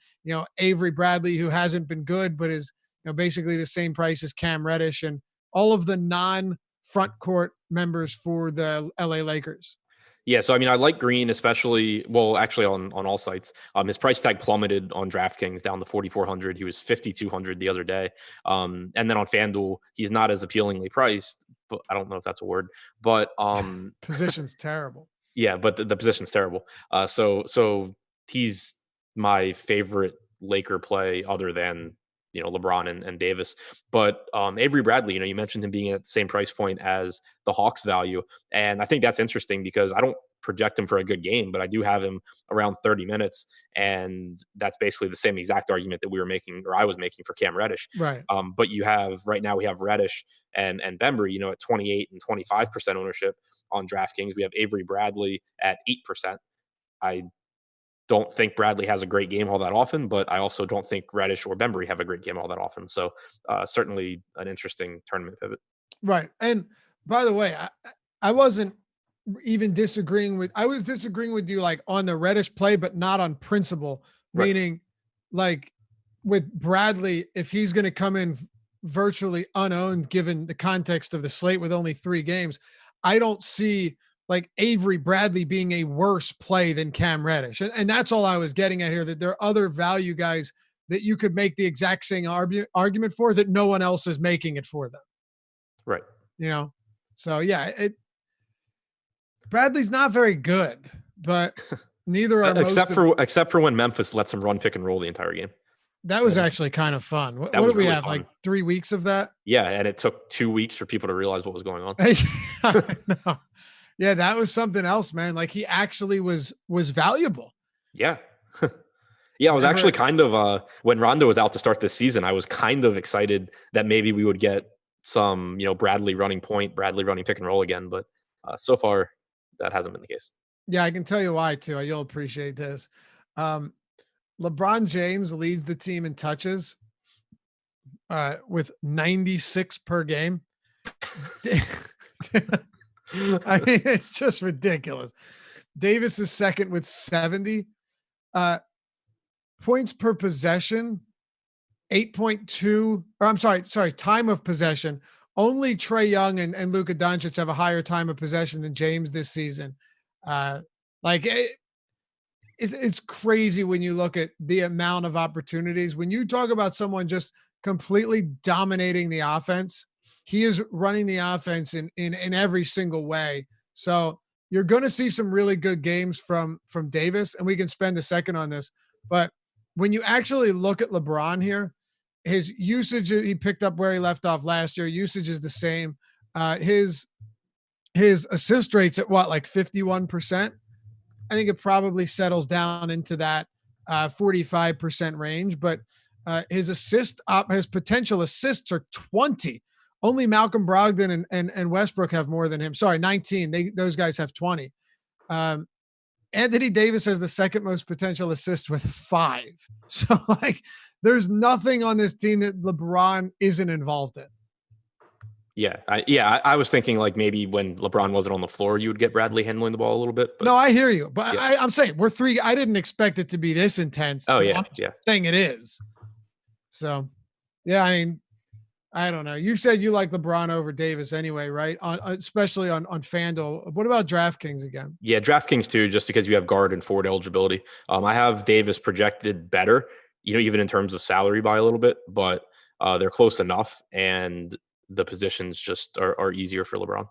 Avery Bradley, who hasn't been good, but is basically the same price as Cam Reddish and all of the non-front court members for the LA Lakers. Yeah, so I mean, I like Green, especially, actually on all sites. His price tag plummeted on DraftKings down to 4,400. He was 5,200 the other day. And then on FanDuel, he's not as appealingly priced, but I don't know if that's a word. But position's terrible. Yeah, but the position's terrible. So he's my favorite Laker play other than LeBron and Davis. But Avery Bradley, you mentioned him being at the same price point as the Hawks value. And I think that's interesting because I don't project him for a good game, but I do have him around 30 minutes. And that's basically the same exact argument that we were making, or I was making, for Cam Reddish. Right. But right now we have Reddish and Bembry, at 28 and 25% ownership on DraftKings. We have Avery Bradley at 8%. I don't think Bradley has a great game all that often, but I also don't think Reddish or Bembry have a great game all that often. So certainly an interesting tournament pivot. Right. And by the way, I wasn't even disagreeing with you like on the Reddish play, but not on principle, meaning like with Bradley, if he's going to come in virtually unowned, given the context of the slate with only 3 games, I don't see like Avery Bradley being a worse play than Cam Reddish. And that's all I was getting at here, that there are other value guys that you could make the exact same argument for that no one else is making it for them. Right. So yeah, Bradley's not very good, but neither are except for when Memphis lets him run pick and roll the entire game. That was actually kind of fun. What did we have? Fun. Like 3 weeks of that? Yeah. And it took 2 weeks for people to realize what was going on. I know. Yeah, that was something else, man. Like he actually was valuable. Yeah. Yeah, I was actually Never, kind of when Rondo was out to start this season, I was kind of excited that maybe we would get some, Bradley running point, Bradley running pick and roll again, but so far that hasn't been the case. yeah, I can tell you why too. You'll appreciate this. Um, LeBron James leads the team in touches with 96 per game. I mean, it's just ridiculous. Davis is second with 70. Points per possession, 8.2. Or I'm sorry, time of possession. Only Trae Young and Luka Doncic have a higher time of possession than James this season. Like it's crazy when you look at the amount of opportunities. When you talk about someone just completely dominating the offense, he is running the offense in every single way. So you're going to see some really good games from Davis, and we can spend a second on this. But when you actually look at LeBron here, his usage, he picked up where he left off last year. Usage is the same. His assist rate's at what, like 51%? I think it probably settles down into that 45% range, but his potential assists are 20. Only Malcolm Brogdon and Westbrook have more than him. Sorry, 19. Those guys have 20. Anthony Davis has the second most potential assist with 5. So like, there's nothing on this team that LeBron isn't involved in. Yeah, I was thinking like maybe when LeBron wasn't on the floor, you would get Bradley handling the ball a little bit. But no, I hear you, but yeah. I'm saying we're 3. I didn't expect it to be this intense. Oh I'm yeah. saying it is. So, yeah, I mean, I don't know. You said you like LeBron over Davis anyway, right? Especially on FanDuel. What about DraftKings again? Yeah, DraftKings too, just because you have guard and forward eligibility. I have Davis projected better, even in terms of salary by a little bit, but they're close enough, and the positions just are easier for LeBron.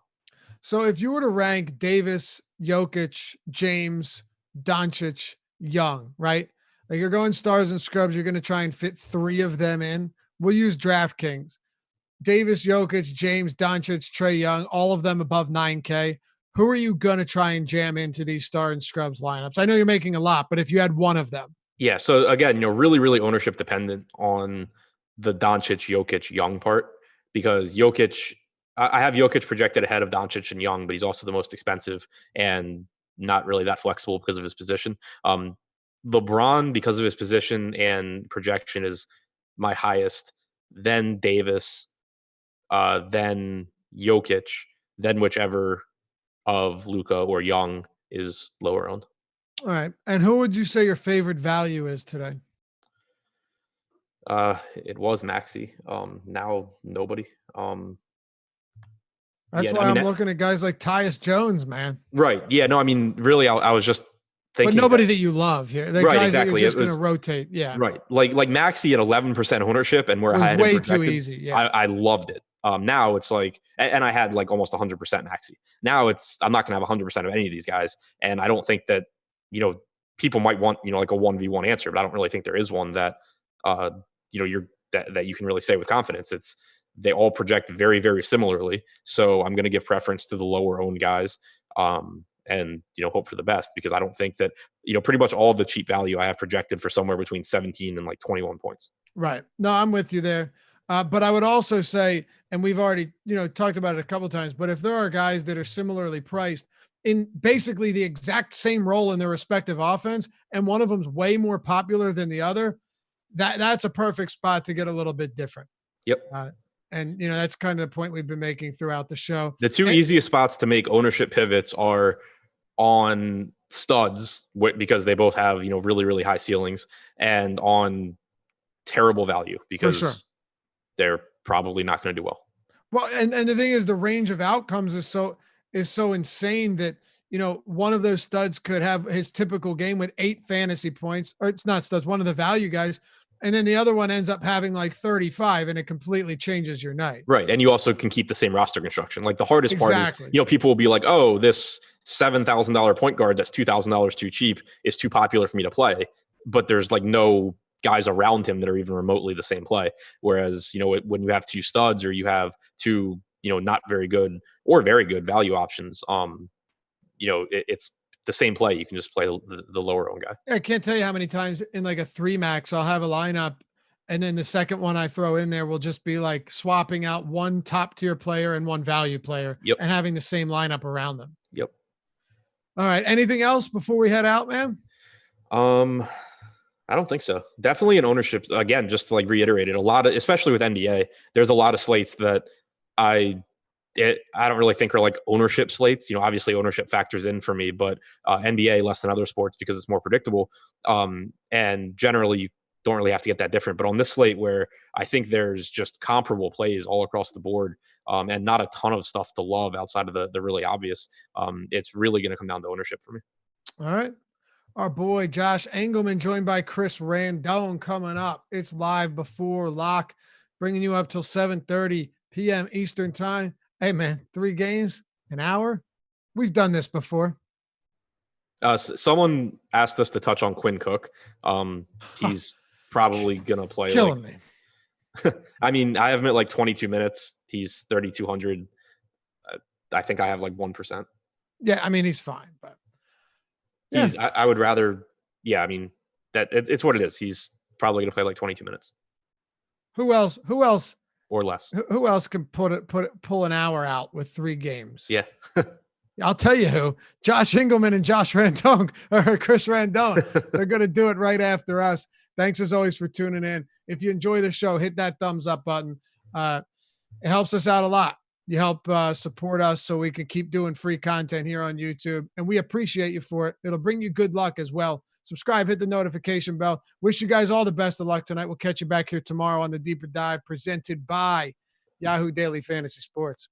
So if you were to rank Davis, Jokic, James, Doncic, Young, right? Like you're going stars and scrubs, you're going to try and fit 3 of them in. We'll use DraftKings. Davis, Jokic, James, Doncic, Trae Young, all of them above 9K. Who are you going to try and jam into these star and scrubs lineups? I know you're making a lot, but if you had one of them. Yeah. So again, really, really ownership dependent on the Doncic, Jokic, Young part, because I have Jokic projected ahead of Doncic and Young, but he's also the most expensive and not really that flexible because of his position. LeBron, because of his position and projection, is my highest, then Davis, then Jokic, then whichever of Luka or Young is lower owned. All right. And who would you say your favorite value is today? It was Maxey. Now nobody. That's why I'm looking at guys like Tyus Jones, man. Right. Yeah. No, I mean, really, I was just thinking. But nobody that you love here. The right, guys exactly. That you're just going to rotate. Yeah. Right. Like Maxey at 11% ownership, and where I had way too easy. Yeah. I loved it. Now it's like, and I had like almost 100% Maxey. Now I'm not going to have 100% of any of these guys, and I don't think that people might want like a 1v1 answer, but I don't really think there is one that that you can really say with confidence. They all project very, very similarly. So I'm going to give preference to the lower owned guys, and hope for the best, because I don't think that pretty much all the cheap value I have projected for somewhere between 17 and like 21 points. Right. No, I'm with you there. But I would also say, and we've already talked about it a couple of times, but if there are guys that are similarly priced in basically the exact same role in their respective offense, and one of them's way more popular than the other, that's a perfect spot to get a little bit different. Yep. And that's kind of the point we've been making throughout the show. The two easiest spots to make ownership pivots are on studs, because they both have really, really high ceilings, and on terrible value, because they're probably not going to do well. Well, and the thing is, the range of outcomes is so insane that one of those studs could have his typical game with 8 fantasy points, or it's not studs, one of the value guys, and then the other one ends up having like 35, and it completely changes your night. Right. And you also can keep the same roster construction. Like the hardest part is, people will be like, oh, this $7,000 point guard that's $2,000 too cheap is too popular for me to play. But there's like no guys around him that are even remotely the same play. Whereas, when you have 2 studs, or you have 2, not very good or very good value options, it's the same play. You can just play the lower owned guy. I can't tell you how many times in like a 3-max, I'll have a lineup, and then the second one I throw in there will just be like swapping out one top tier player and one value player and having the same lineup around them. Yep. All right. Anything else before we head out, man? I don't think so. Definitely in ownership. Again, just to like reiterate it, a lot of, especially with NBA, there's a lot of slates that I don't really think are like ownership slates. Obviously ownership factors in for me, but NBA less than other sports because it's more predictable. And generally you don't really have to get that different. But on this slate where I think there's just comparable plays all across the board, and not a ton of stuff to love outside of the really obvious, it's really going to come down to ownership for me. All right. Our boy Josh Engelman joined by Chris Randone coming up. It's live before lock, bringing you up till 7:30 p.m. Eastern time. Hey man, 3 games, an hour. We've done this before. Someone asked us to touch on Quinn Cook. He's probably gonna play. Killing me. I mean, I have him at like 22 minutes. He's 3,200. I think I have like 1%. Yeah, I mean he's fine, but yeah. I would rather. Yeah, I mean that it's what it is. He's probably gonna play like 22 minutes. Who else? Or less. Who else can pull an hour out with 3 games? Yeah. I'll tell you who. Josh Engelman and Josh Randone, or Chris Randone. They're going to do it right after us. Thanks as always for tuning in. If you enjoy the show, hit that thumbs up button. It helps us out a lot. You help support us so we can keep doing free content here on YouTube, and we appreciate you for it. It'll bring you good luck as well. Subscribe, hit the notification bell. Wish you guys all the best of luck tonight. We'll catch you back here tomorrow on the Deeper Dive presented by Yahoo Daily Fantasy Sports.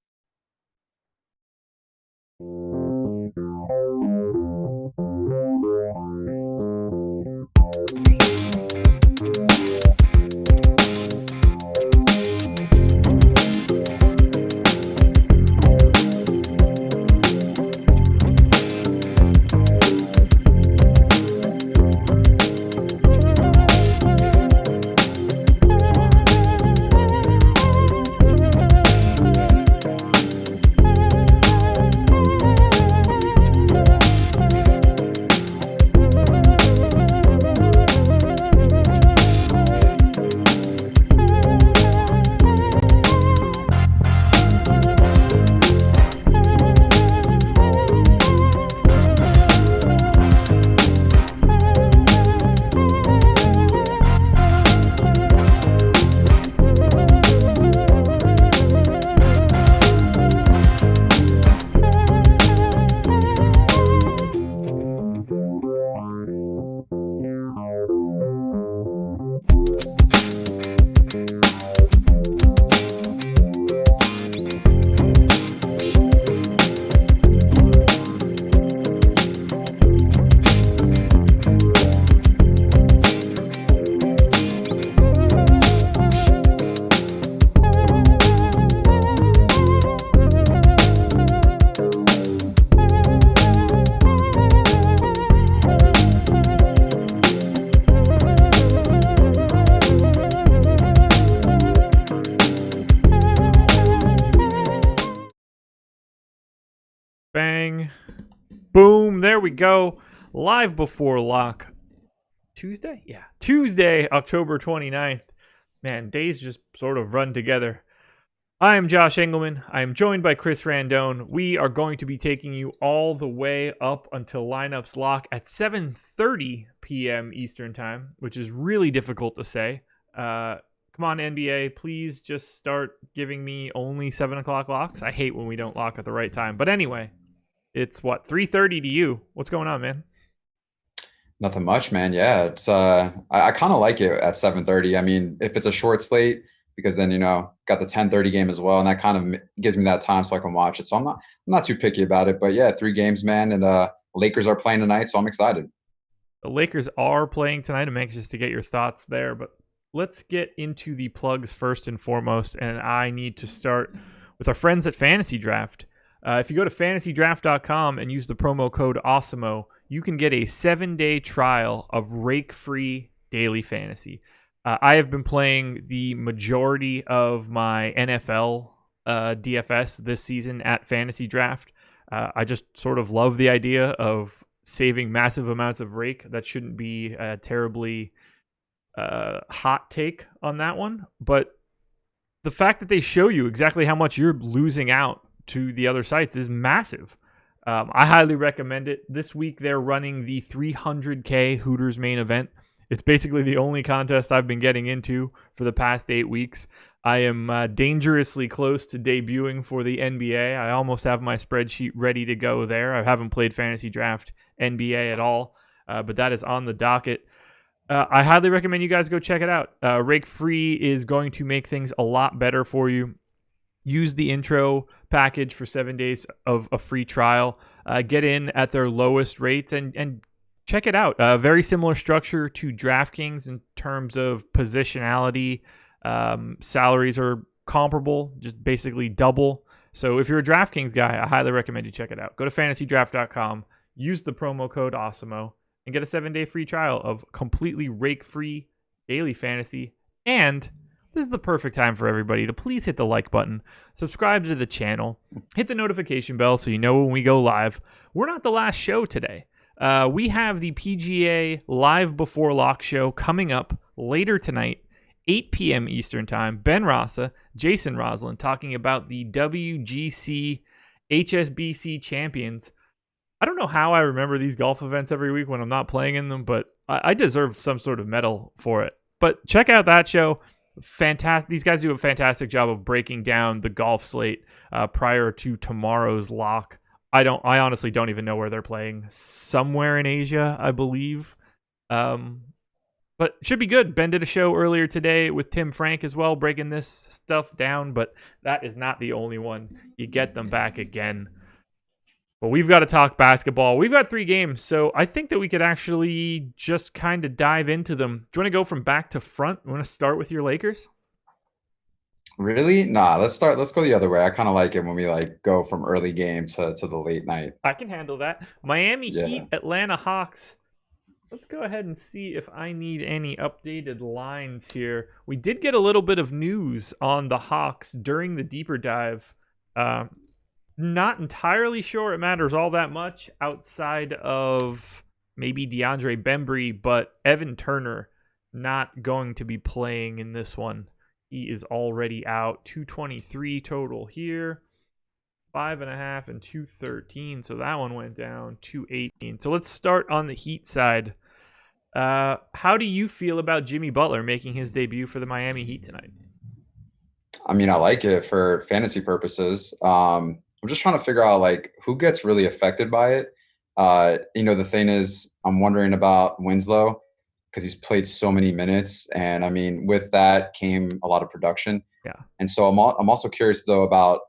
Bang. Boom. There we go. Live before lock. Tuesday? Yeah. Tuesday, October 29th. Man, days just sort of run together. I am Josh Engelman. I am joined by Chris Randone. We are going to be taking you all the way up until lineups lock at 7:30 p.m. Eastern time, which is really difficult to say. Come on, NBA, please just start giving me only 7 o'clock locks. I hate when we don't lock at the right time. But anyway, it's 3:30 to you. What's going on, man? Nothing much, man. Yeah, it's I kind of like it at 7:30. I mean, if it's a short slate, because then got the 10:30 game as well, and that kind of gives me that time so I can watch it. So I'm not too picky about it. But yeah, 3 games, man, and Lakers are playing tonight, so I'm excited. The Lakers are playing tonight. I'm anxious to get your thoughts there, but let's get into the plugs first and foremost, and I need to start with our friends at Fantasy Draft. If you go to fantasydraft.com and use the promo code AWESOMO, you can get a 7-day trial of rake-free daily fantasy. I have been playing the majority of my NFL DFS this season at Fantasy Draft. I just sort of love the idea of saving massive amounts of rake. That shouldn't be a terribly hot take on that one. But the fact that they show you exactly how much you're losing out to the other sites is massive. I highly recommend it. This week they're running the 300K Hooters main event. It's basically the only contest I've been getting into for the past 8 weeks. I am dangerously close to debuting for the NBA. I almost have my spreadsheet ready to go there. I haven't played Fantasy Draft NBA at all, but that is on the docket. I highly recommend you guys go check it out. Rake Free is going to make things a lot better for you. Use the intro package for 7 days of a free trial. Get in at their lowest rates and check it out. Very similar structure to DraftKings in terms of positionality. Salaries are comparable, just basically double. So if you're a DraftKings guy, I highly recommend you check it out. Go to fantasydraft.com, use the promo code AWESEMO, and get a 7-day free trial of completely rake-free daily fantasy. And this is the perfect time for everybody to please hit the like button, subscribe to the channel, hit the notification bell so you know when we go live. We're not the last show today. We have the PGA Live Before Lock show coming up later tonight, 8 p.m. Eastern Time. Ben Rasa, Jason Roslin talking about the WGC HSBC champions. I don't know how I remember these golf events every week when I'm not playing in them, but I deserve some sort of medal for it. But check out that show. Fantastic. These guys do a fantastic job of breaking down the golf slate prior to tomorrow's lock. I honestly don't even know where they're playing. Somewhere in Asia, I believe. But should be good. Ben did a show earlier today with Tim Frank as well, breaking this stuff down, but that is not the only one. You get them back again. But we've got to talk basketball. We've got 3 games, so I think that we could actually just kind of dive into them. Do you want to go from back to front? You want to start with your Lakers? Really? Nah, let's go the other way. I kind of like it when we go from early game to the late night. I can handle that. Miami Heat, Atlanta Hawks. Let's go ahead and see if I need any updated lines here. We did get a little bit of news on the Hawks during the deeper dive. Not entirely sure it matters all that much outside of maybe DeAndre Bembry, but Evan Turner not going to be playing in this one. He is already out. 223 total here. 5.5 and 213. So that one went down 218. So let's start on the Heat side. How do you feel about Jimmy Butler making his debut for the Miami Heat tonight? I mean, I like it for fantasy purposes. I'm just trying to figure out who gets really affected by it. The thing is, I'm wondering about Winslow because he's played so many minutes, and I mean, with that came a lot of production. Yeah. And so I'm also curious though about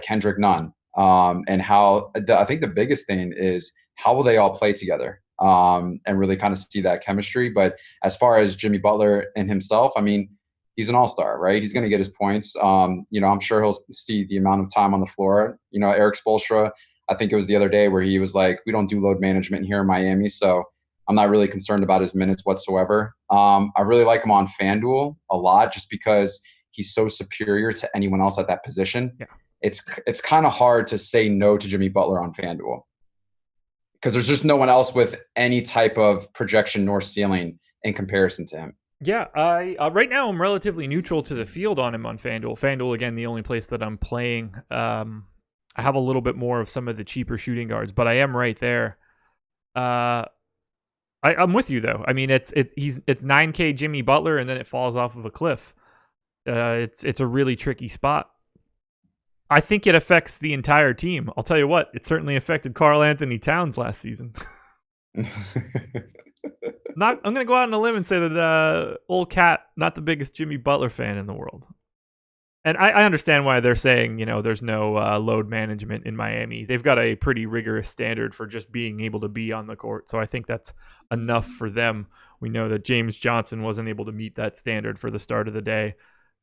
Kendrick Nunn, and how I think the biggest thing is how will they all play together, and really kind of see that chemistry. But as far as Jimmy Butler and himself, I mean, he's an all-star, right? He's going to get his points. I'm sure he'll see the amount of time on the floor. Eric Spoelstra, I think it was the other day where he was like, we don't do load management here in Miami, so I'm not really concerned about his minutes whatsoever. I really like him on FanDuel a lot just because he's so superior to anyone else at that position. Yeah. It's kind of hard to say no to Jimmy Butler on FanDuel because there's just no one else with any type of projection nor ceiling in comparison to him. Yeah, I right now I'm relatively neutral to the field on him on FanDuel. FanDuel, again, the only place that I'm playing. I have a little bit more of some of the cheaper shooting guards, but I am right there. I'm with you though. I mean, it's 9K Jimmy Butler, and then it falls off of a cliff. It's a really tricky spot. I think it affects the entire team. I'll tell you what, it certainly affected Karl Anthony Towns last season. I'm going to go out on a limb and say that old cat, not the biggest Jimmy Butler fan in the world. And I understand why they're saying, there's no load management in Miami. They've got a pretty rigorous standard for just being able to be on the court. So I think that's enough for them. We know that James Johnson wasn't able to meet that standard for the start of the day.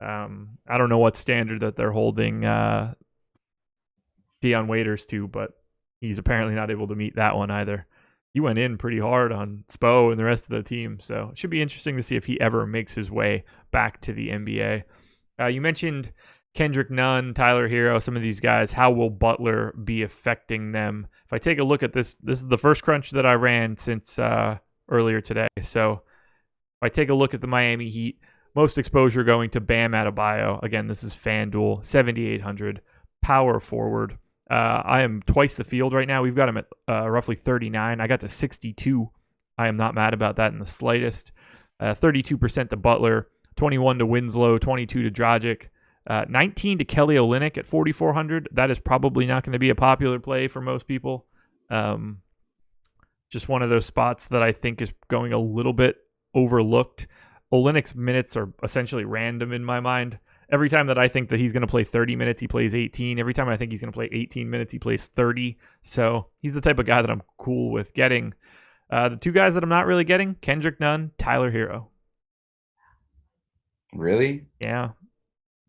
I don't know what standard that they're holding Dion Waiters to, but he's apparently not able to meet that one either. He went in pretty hard on Spo and the rest of the team. So it should be interesting to see if he ever makes his way back to the NBA. You mentioned Kendrick Nunn, Tyler Hero, some of these guys, how will Butler be affecting them? If I take a look at this is the first crunch that I ran since earlier today. So if I take a look at the Miami Heat, most exposure going to Bam Adebayo. Again, this is FanDuel, 7,800, power forward. I am twice the field right now. We've got him at roughly 39. I got to 62. I am not mad about that in the slightest. 32% to Butler, 21 to Winslow, 22 to Dragic. 19 to Kelly Olynyk at 4,400. That is probably not going to be a popular play for most people. Just one of those spots that I think is going a little bit overlooked. Olynyk's minutes are essentially random in my mind. Every time that I think that he's going to play 30 minutes, he plays 18. Every time I think he's going to play 18 minutes, he plays 30. So he's the type of guy that I'm cool with getting. The two guys that I'm not really getting, Kendrick Nunn, Tyler Hero. Really? Yeah.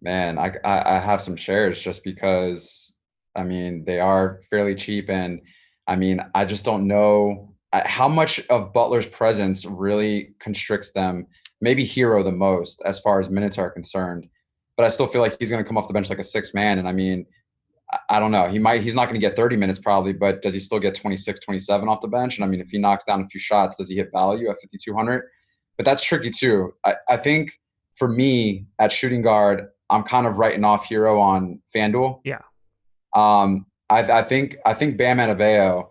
Man, I have some shares just because, I mean, they are fairly cheap. And I mean, I just don't know how much of Butler's presence really constricts them. Maybe Hero the most as far as minutes are concerned. But I still feel like he's going to come off the bench like a sixth man. And I mean, I don't know. He's not going to get 30 minutes probably, but does he still get 26, 27 off the bench? And I mean, if he knocks down a few shots, does he hit value at 5,200? But that's tricky too. I think for me at shooting guard, I'm kind of writing off Hero on FanDuel. Yeah. I think Bam Adebayo,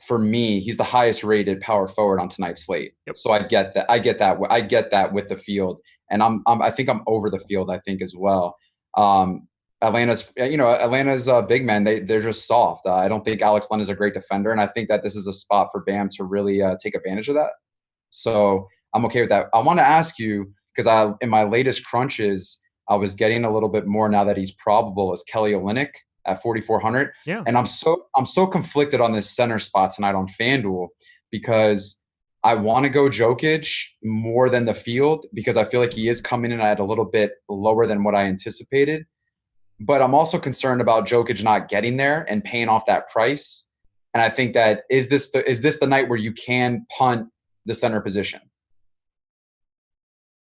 for me, he's the highest rated power forward on tonight's slate. Yep. So I get that. I get that with the field. And I think I'm over the field, I think, as well. Atlanta's big men. They're just soft. I don't think Alex Len is a great defender, and I think that this is a spot for Bam to really take advantage of that. So I'm okay with that. I want to ask you, because in my latest crunches, I was getting a little bit more now that he's probable as Kelly Olynyk at 4,400. Yeah. And I'm so conflicted on this center spot tonight on FanDuel because I want to go Jokic more than the field because I feel like he is coming in at a little bit lower than what I anticipated. But I'm also concerned about Jokic not getting there and paying off that price. And I think that is this the night where you can punt the center position?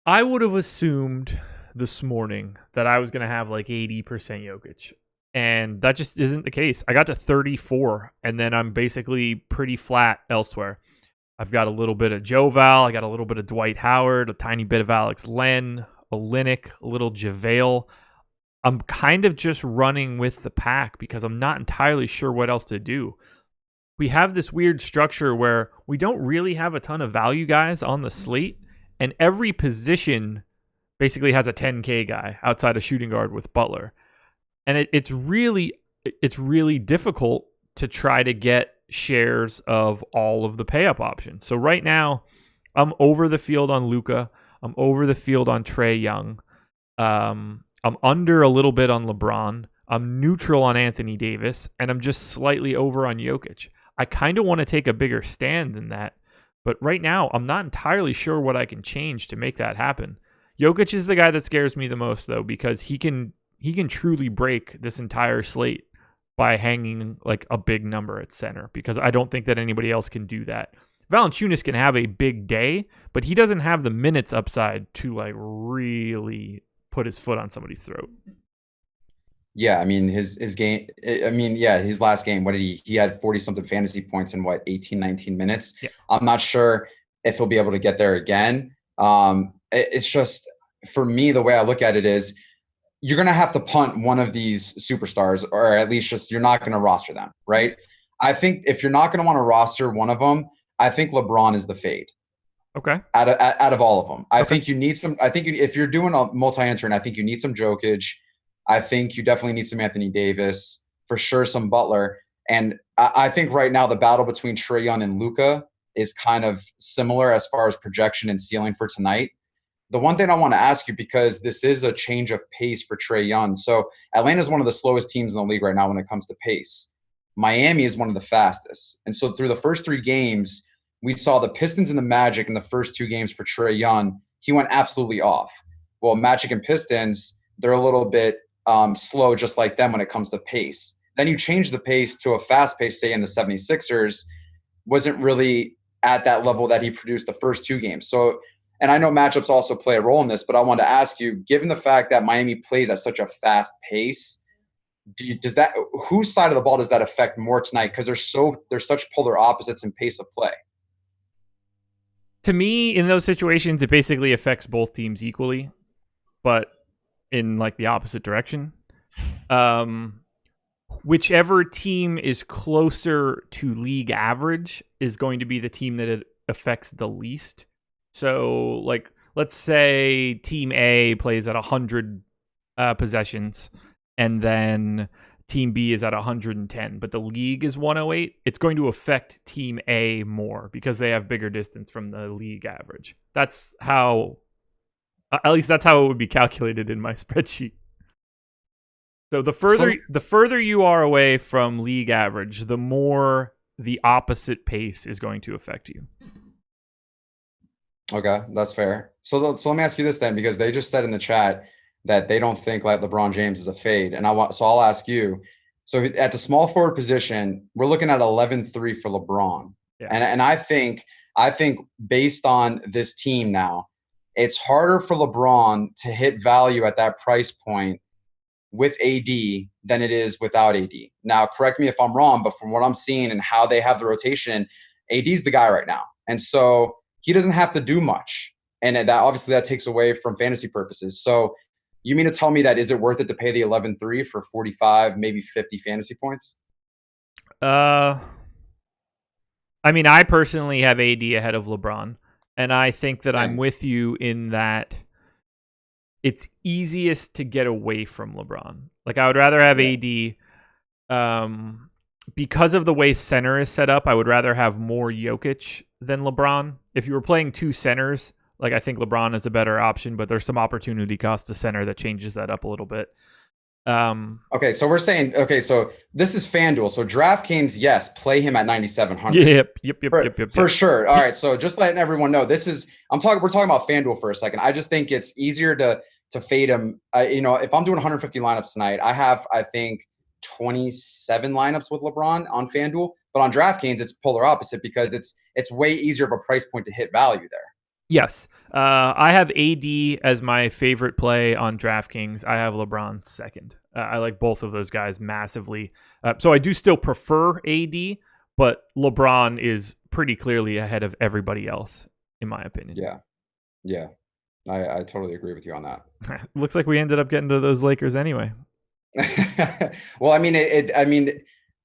I would have assumed this morning that I was going to have like 80% Jokic. And that just isn't the case. I got to 34, and then I'm basically pretty flat elsewhere. I've got a little bit of Joe Val. I got a little bit of Dwight Howard, a tiny bit of Alex Len, Olynyk, a little JaVale. I'm kind of just running with the pack because I'm not entirely sure what else to do. We have this weird structure where we don't really have a ton of value guys on the slate, and every position basically has a 10K guy outside of shooting guard with Butler. And it's really difficult to try to get shares of all of the pay up options. So right now, I'm over the field on Luka. I'm over the field on Trae Young. I'm under a little bit on LeBron. I'm neutral on Anthony Davis, and I'm just slightly over on Jokic. I kind of want to take a bigger stand than that, but right now, I'm not entirely sure what I can change to make that happen. Jokic is the guy that scares me the most, though, because he can truly break this entire slate by hanging like a big number at center, because I don't think that anybody else can do that. Valanciunas can have a big day, but he doesn't have the minutes upside to like really put his foot on somebody's throat. Yeah, I mean his game. I mean, yeah, his last game. What did he had 40-something fantasy points in 18, 19 minutes. Yeah. I'm not sure if he'll be able to get there again. It's just, for me, the way I look at it is you're going to have to punt one of these superstars, or at least just you're not going to roster them, right? I think if you're not going to want to roster one of them, I think LeBron is the fade. Okay. Out of all of them, I think you need some. I think if you're doing a multi-entry, I think you need some Jokic. I think you definitely need some Anthony Davis, for sure, some Butler. And I think right now the battle between Trae Young and Luka is kind of similar as far as projection and ceiling for tonight. The one thing I want to ask you, because this is a change of pace for Trae Young. So Atlanta is one of the slowest teams in the league right now when it comes to pace. Miami is one of the fastest. And so through the first three games, we saw the Pistons and the Magic in the first two games for Trae Young. He went absolutely off. Well, Magic and Pistons, they're a little bit slow, just like them when it comes to pace. Then you change the pace to a fast pace, say in the 76ers, wasn't really at that level that he produced the first two games. So and I know matchups also play a role in this, but I wanted to ask you, given the fact that Miami plays at such a fast pace, whose side of the ball does that affect more tonight? Because they're such polar opposites in pace of play. To me, in those situations, it basically affects both teams equally, but in like the opposite direction. Whichever team is closer to league average is going to be the team that it affects the least. So, like, let's say Team A plays at 100 possessions, and then Team B is at 110, but the league is 108. It's going to affect Team A more because they have bigger distance from the league average. That's how, at least that's how it would be calculated in my spreadsheet. So the further you are away from league average, the more the opposite pace is going to affect you. Okay, that's fair. So let me ask you this then, because they just said in the chat that they don't think like LeBron James is a fade, and I'll ask you. So at the small forward position, we're looking at 11-3 for LeBron, yeah. and I think based on this team now, it's harder for LeBron to hit value at that price point with AD than it is without AD. Now, correct me if I'm wrong, but from what I'm seeing and how they have the rotation, AD's the guy right now. And so he doesn't have to do much. And that takes away from fantasy purposes. So you mean to tell me that is it worth it to pay the 11-3 for 45, maybe 50 fantasy points? I mean, I personally have AD ahead of LeBron. And I think that I'm with you in that it's easiest to get away from LeBron. Like, I would rather have AD because of the way center is set up. I would rather have more Jokic than LeBron. If you were playing two centers, like, I think LeBron is a better option, but there's some opportunity cost to center that changes that up a little bit. Okay, so we're saying, so this is FanDuel. So DraftKings, yes, play him at 9,700. Yep. For sure. All right, so just letting everyone know, we're talking about FanDuel for a second. I just think it's easier to fade him. If I'm doing 150 lineups tonight, I have, I think, 27 lineups with LeBron on FanDuel, but on DraftKings, it's polar opposite because it's way easier of a price point to hit value there. Yes. I have AD as my favorite play on DraftKings. I have LeBron second. I like both of those guys massively. So I do still prefer AD, but LeBron is pretty clearly ahead of everybody else, in my opinion. Yeah. I totally agree with you on that. Looks like we ended up getting to those Lakers anyway. Well, I mean,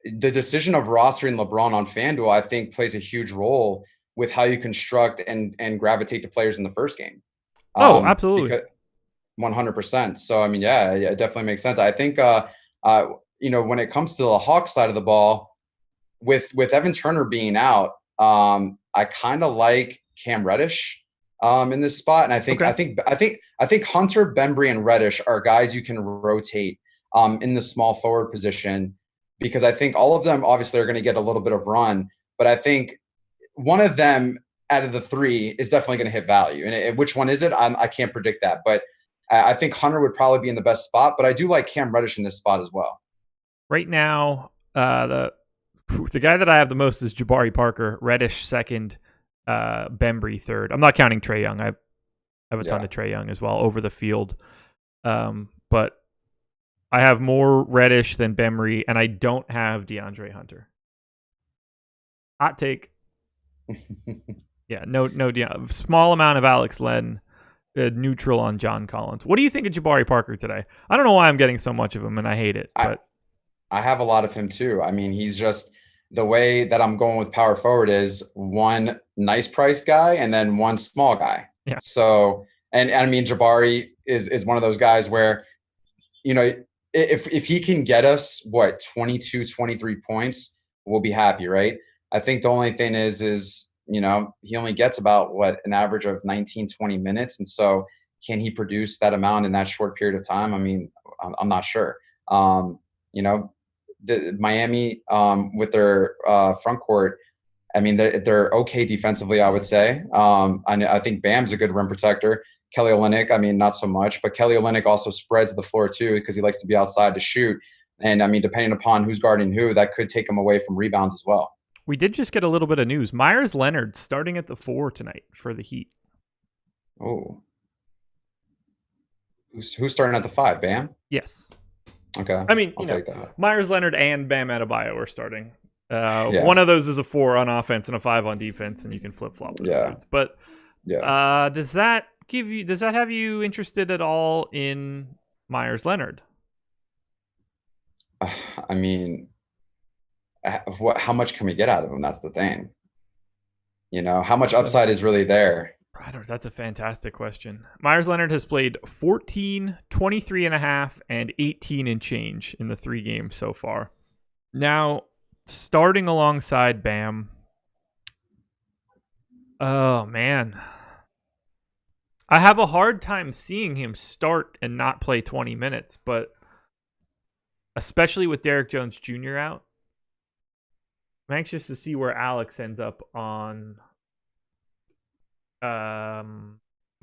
the decision of rostering LeBron on FanDuel, I think, plays a huge role with how you construct and gravitate to players in the first game. Absolutely. 100%. So, I mean, yeah, it definitely makes sense. I think, when it comes to the Hawks side of the ball, with Evan Turner being out, I kind of like Cam Reddish in this spot. And I think Hunter, Bembry, and Reddish are guys you can rotate in the small forward position, because I think all of them obviously are going to get a little bit of run, but I think one of them out of the three is definitely going to hit value. And which one is it? I can't predict that, but I think Hunter would probably be in the best spot, but I do like Cam Reddish in this spot as well. Right now, the guy that I have the most is Jabari Parker, Reddish second, Bembry third. I'm not counting Trae Young. I have a ton of Trae Young as well over the field. But I have more Reddish than Bembry, and I don't have DeAndre Hunter. Hot take. Yeah, no, small amount of Alex Len, neutral on John Collins. What do you think of Jabari Parker today? I don't know why I'm getting so much of him, and I hate it. But I have a lot of him too. I mean, he's just the way that I'm going with power forward is one nice priced guy and then one small guy. Yeah. So, and I mean, Jabari is one of those guys where, if he can get us 22, 23 points, we'll be happy, right? I think the only thing is he only gets about an average of 19, 20 minutes. And so can he produce that amount in that short period of time? I mean, I'm not sure. The Miami with their front court, I mean, they're okay defensively, I would say. I think Bam's a good rim protector. Kelly Olynyk, I mean, not so much, but Kelly Olynyk also spreads the floor too because he likes to be outside to shoot. And I mean, depending upon who's guarding who, that could take him away from rebounds as well. We did just get a little bit of news. Myers Leonard starting at the 4 tonight for the Heat. Oh, who's starting at the 5? Bam. Yes. Okay. I mean, I'll take that. Myers Leonard and Bam Adebayo are starting. Yeah. One of those is a 4 on offense and a 5 on defense, and you can flip flop those Yeah. dudes. But Yeah. does that have you interested at all in Myers Leonard? I mean, how much can we get out of him? That's the thing. How much upside is really there? That's a fantastic question. Myers Leonard has played 14, 23 and a half, and 18 and change in the 3 games so far. Now, starting alongside Bam. Oh, man. I have a hard time seeing him start and not play 20 minutes, but especially with Derek Jones Jr. out, I'm anxious to see where Alex ends up on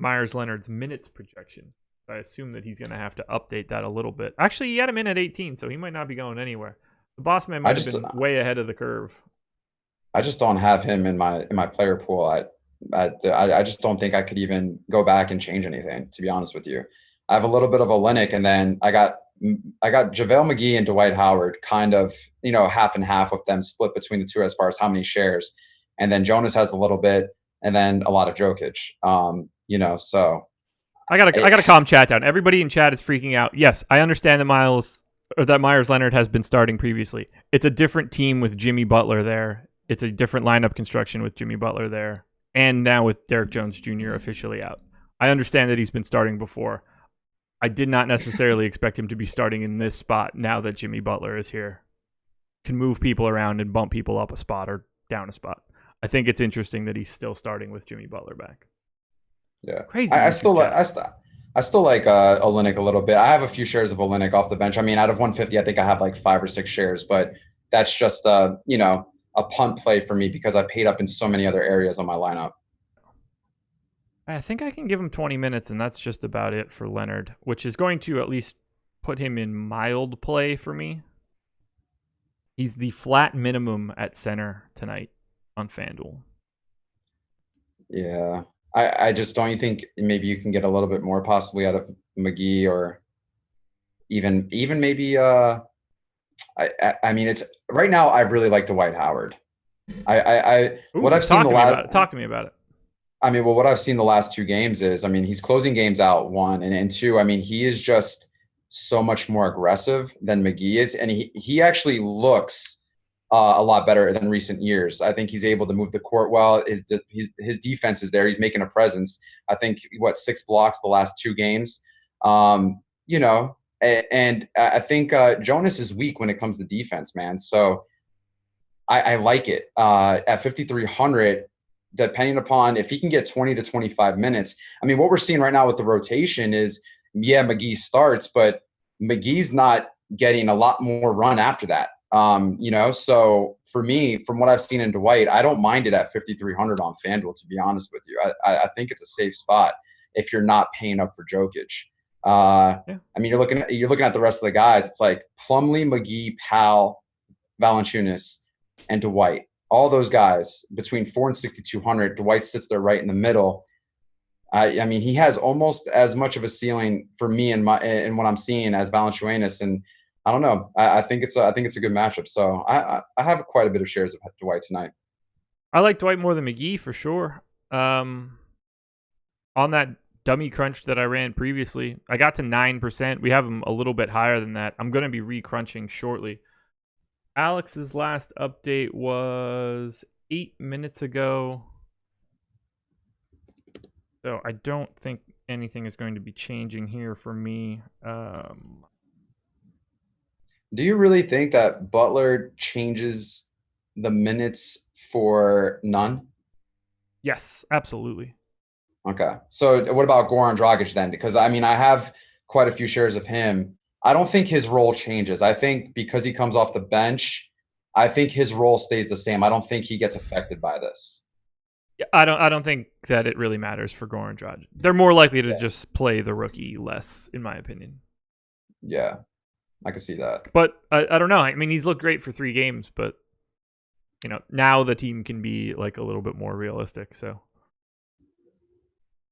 Myers Leonard's minutes projection. I assume that he's going to have to update that a little bit. Actually, he had him in at 18, so he might not be going anywhere. The boss man might have been way ahead of the curve. I just don't have him in my player pool. I just don't think I could even go back and change anything, to be honest with you. I have a little bit of a Olynyk, and then I got JaVale McGee and Dwight Howard kind of, half and half with them split between the two as far as how many shares. And then Jonas has a little bit, and then a lot of Jokic. So I gotta calm chat down. Everybody in chat is freaking out. Yes, I understand that Myers Leonard has been starting previously. It's a different team with Jimmy Butler there. It's a different lineup construction with Jimmy Butler there. And now with Derek Jones Jr. officially out. I understand that he's been starting before. I did not necessarily expect him to be starting in this spot now that Jimmy Butler is here. Can move people around and bump people up a spot or down a spot. I think it's interesting that he's still starting with Jimmy Butler back. Yeah, crazy. I still like Olynyk a little bit. I have a few shares of Olynyk off the bench. I mean, out of 150, I think I have like 5 or 6 shares, but that's just a punt play for me because I paid up in so many other areas on my lineup. I think I can give him 20 minutes, and that's just about it for Leonard, which is going to at least put him in mild play for me. He's the flat minimum at center tonight on FanDuel. Yeah. I just don't. You think maybe you can get a little bit more possibly out of McGee, or even maybe I mean, it's right now I really like Dwight Howard. What I've seen talk to me about it. I mean, well, what I've seen the last 2 games is, I mean, he's closing games out, 1, and 2, I mean, he is just so much more aggressive than McGee is, and he actually looks a lot better than recent years. I think he's able to move the court well. His defense is there. He's making a presence. I think 6 blocks the last 2 games. And I think Jonas is weak when it comes to defense, man. So I like it at 5,300. Depending upon if he can get 20 to 25 minutes. I mean, what we're seeing right now with the rotation is, McGee starts, but McGee's not getting a lot more run after that. So for me, from what I've seen in Dwight, I don't mind it at 5,300 on FanDuel, to be honest with you. I think it's a safe spot if you're not paying up for Jokic. I mean, you're looking at the rest of the guys. It's like Plumlee, McGee, Powell, Valanciunas, and Dwight. All those guys between 4 and 6,200. Dwight sits there right in the middle. I mean, he has almost as much of a ceiling for me in what I'm seeing as Valanciunas, and I don't know. I think it's a good matchup. So I have quite a bit of shares of Dwight tonight. I like Dwight more than McGee for sure. On that dummy crunch that I ran previously, I got to 9%. We have him a little bit higher than that. I'm going to be re-crunching shortly. Alex's last update was 8 minutes ago. So I don't think anything is going to be changing here for me. Do you really think that Butler changes the minutes for none? Yes, absolutely. Okay. So what about Goran Dragic then? Because, I mean, I have quite a few shares of him. I don't think his role changes. I think because he comes off the bench, I think his role stays the same. I don't think he gets affected by this. Yeah, I don't think that it really matters for Goran Dragic. They're more likely to just play the rookie less, in my opinion. Yeah, I can see that. But I don't know. I mean, he's looked great for 3 games, but now the team can be like a little bit more realistic. So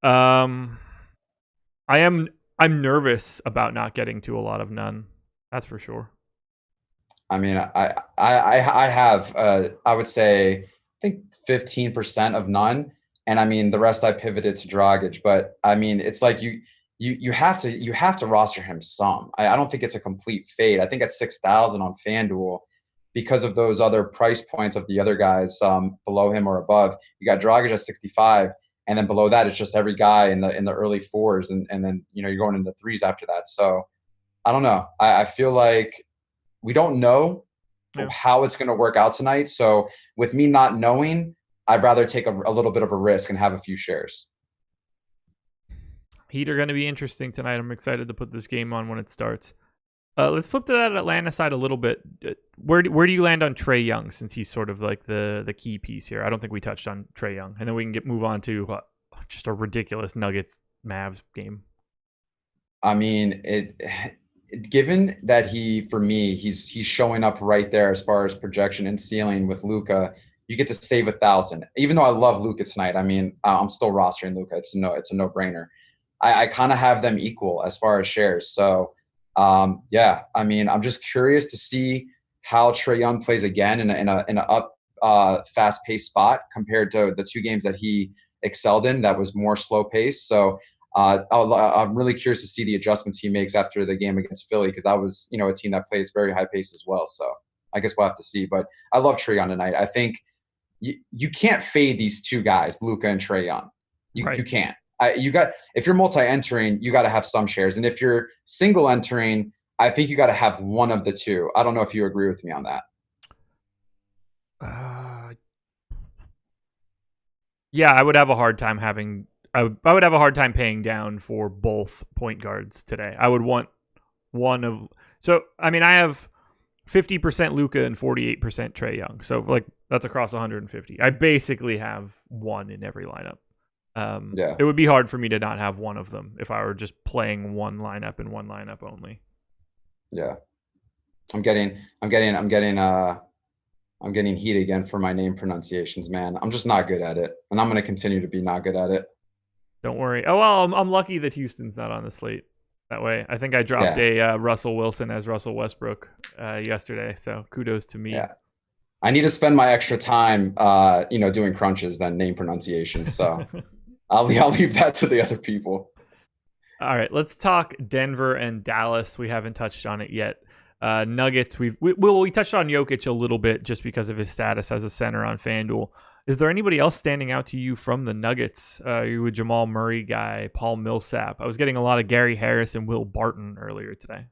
I'm nervous about not getting to a lot of none. That's for sure. I mean, I have I would say I think 15% of none, and I mean the rest I pivoted to Dragic. But I mean, it's like you have to roster him some. I don't think it's a complete fade. I think at 6,000 on FanDuel, because of those other price points of the other guys below him or above. You got Dragic at 65, and then below that it's just every guy in the early fours, and then you're going into threes after that. So I don't know. I feel like we don't know how it's going to work out tonight. So with me not knowing, I'd rather take a little bit of a risk and have a few shares. Heat are going to be interesting tonight. I'm excited to put this game on when it starts. Let's flip to that Atlanta side a little bit. Where do you land on Trae Young, since he's sort of like the key piece here? I don't think we touched on Trae Young, and then we can move on to just a ridiculous Nuggets Mavs game. I mean, given that he's showing up right there as far as projection and ceiling with Luka, you get to save 1,000. Even though I love Luka tonight, I mean, I'm still rostering Luka. It's a no brainer. I kind of have them equal as far as shares. So yeah, I mean, I'm just curious to see how Trae Young plays again in a up fast paced spot compared to the two games that he excelled in that was more slow paced. So I'm really curious to see the adjustments he makes after the game against Philly, because that was a team that plays very high pace as well. So I guess we'll have to see. But I love Trae Young tonight. I think you can't fade these two guys, Luka and Trae Young. You can't. If you're multi-entering, you got to have some shares, and if you're single entering, I think you got to have one of the two. I don't know if you agree with me on that. Yeah, I would have a hard time having. I would have a hard time paying down for both point guards today. I would want one of. So I mean, I have 50% Luka and 48% Trae Young. So like that's across 150. I basically have one in every lineup. It would be hard for me to not have one of them if I were just playing one lineup and one lineup only. Yeah, I'm getting heat again for my name pronunciations, man. I'm just not good at it, and I'm going to continue to be not good at it. Don't worry. Oh well, I'm lucky that Houston's not on the slate. That way, I think I dropped a Russell Wilson as Russell Westbrook yesterday. So kudos to me. Yeah, I need to spend my extra time, doing crunches than name pronunciations. So. I'll leave that to the other people. All right, let's talk Denver and Dallas. We haven't touched on it yet. Nuggets, we touched on Jokic a little bit just because of his status as a center on FanDuel. Is there anybody else standing out to you from the Nuggets? You a Jamal Murray guy, Paul Millsap. I was getting a lot of Gary Harris and Will Barton earlier today.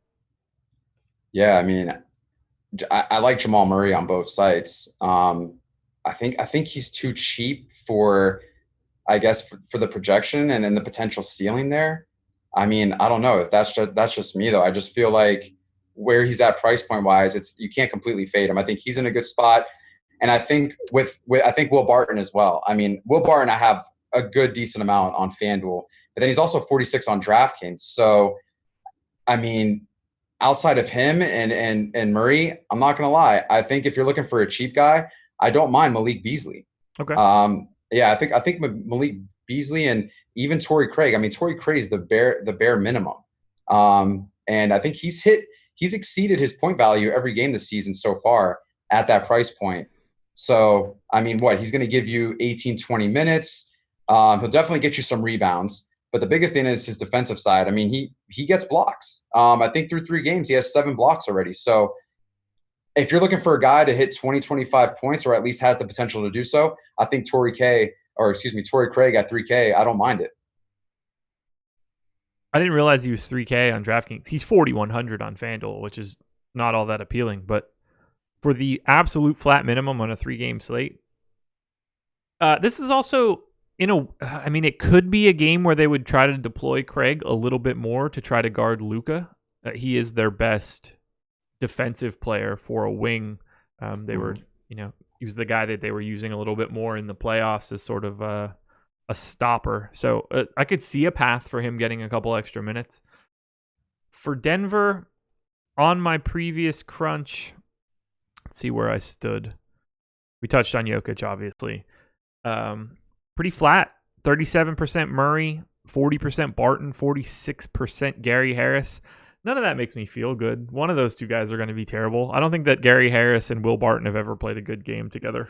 Yeah, I mean, I like Jamal Murray on both sites. I think he's too cheap for. I guess for the projection and then the potential ceiling there. I mean, I don't know if that's just me though. I just feel like where he's at price point wise, you can't completely fade him. I think he's in a good spot, and I think with I think Will Barton as well. I mean, Will Barton I have a good decent amount on FanDuel, but then he's also 46 on DraftKings. So, I mean, outside of him and Murray, I'm not gonna lie. I think if you're looking for a cheap guy, I don't mind Malik Beasley. Okay. Yeah, I think Malik Beasley and even Torrey Craig. I mean, Torrey Craig is the bare minimum, and I think he's exceeded his point value every game this season so far at that price point. So, I mean, he's going to give you 18, 20 minutes. He'll definitely get you some rebounds, but the biggest thing is his defensive side. I mean, he gets blocks. I think through 3 games he has 7 blocks already. So. If you're looking for a guy to hit 20, 25 points, or at least has the potential to do so, I think Torrey Craig at 3K, I don't mind it. I didn't realize he was 3K on DraftKings. He's 4,100 on FanDuel, which is not all that appealing. But for the absolute flat minimum on a 3-game slate, this is also, it could be a game where they would try to deploy Craig a little bit more to try to guard Luka. He is their best defensive player for a wing. They were, he was the guy that they were using a little bit more in the playoffs as sort of a stopper. So I could see a path for him getting a couple extra minutes. For Denver, on my previous crunch, let's see where I stood. We touched on Jokic, obviously. Pretty flat 37% Murray, 40% Barton, 46% Gary Harris. None of that makes me feel good. One of those two guys are going to be terrible. I don't think that Gary Harris and Will Barton have ever played a good game together.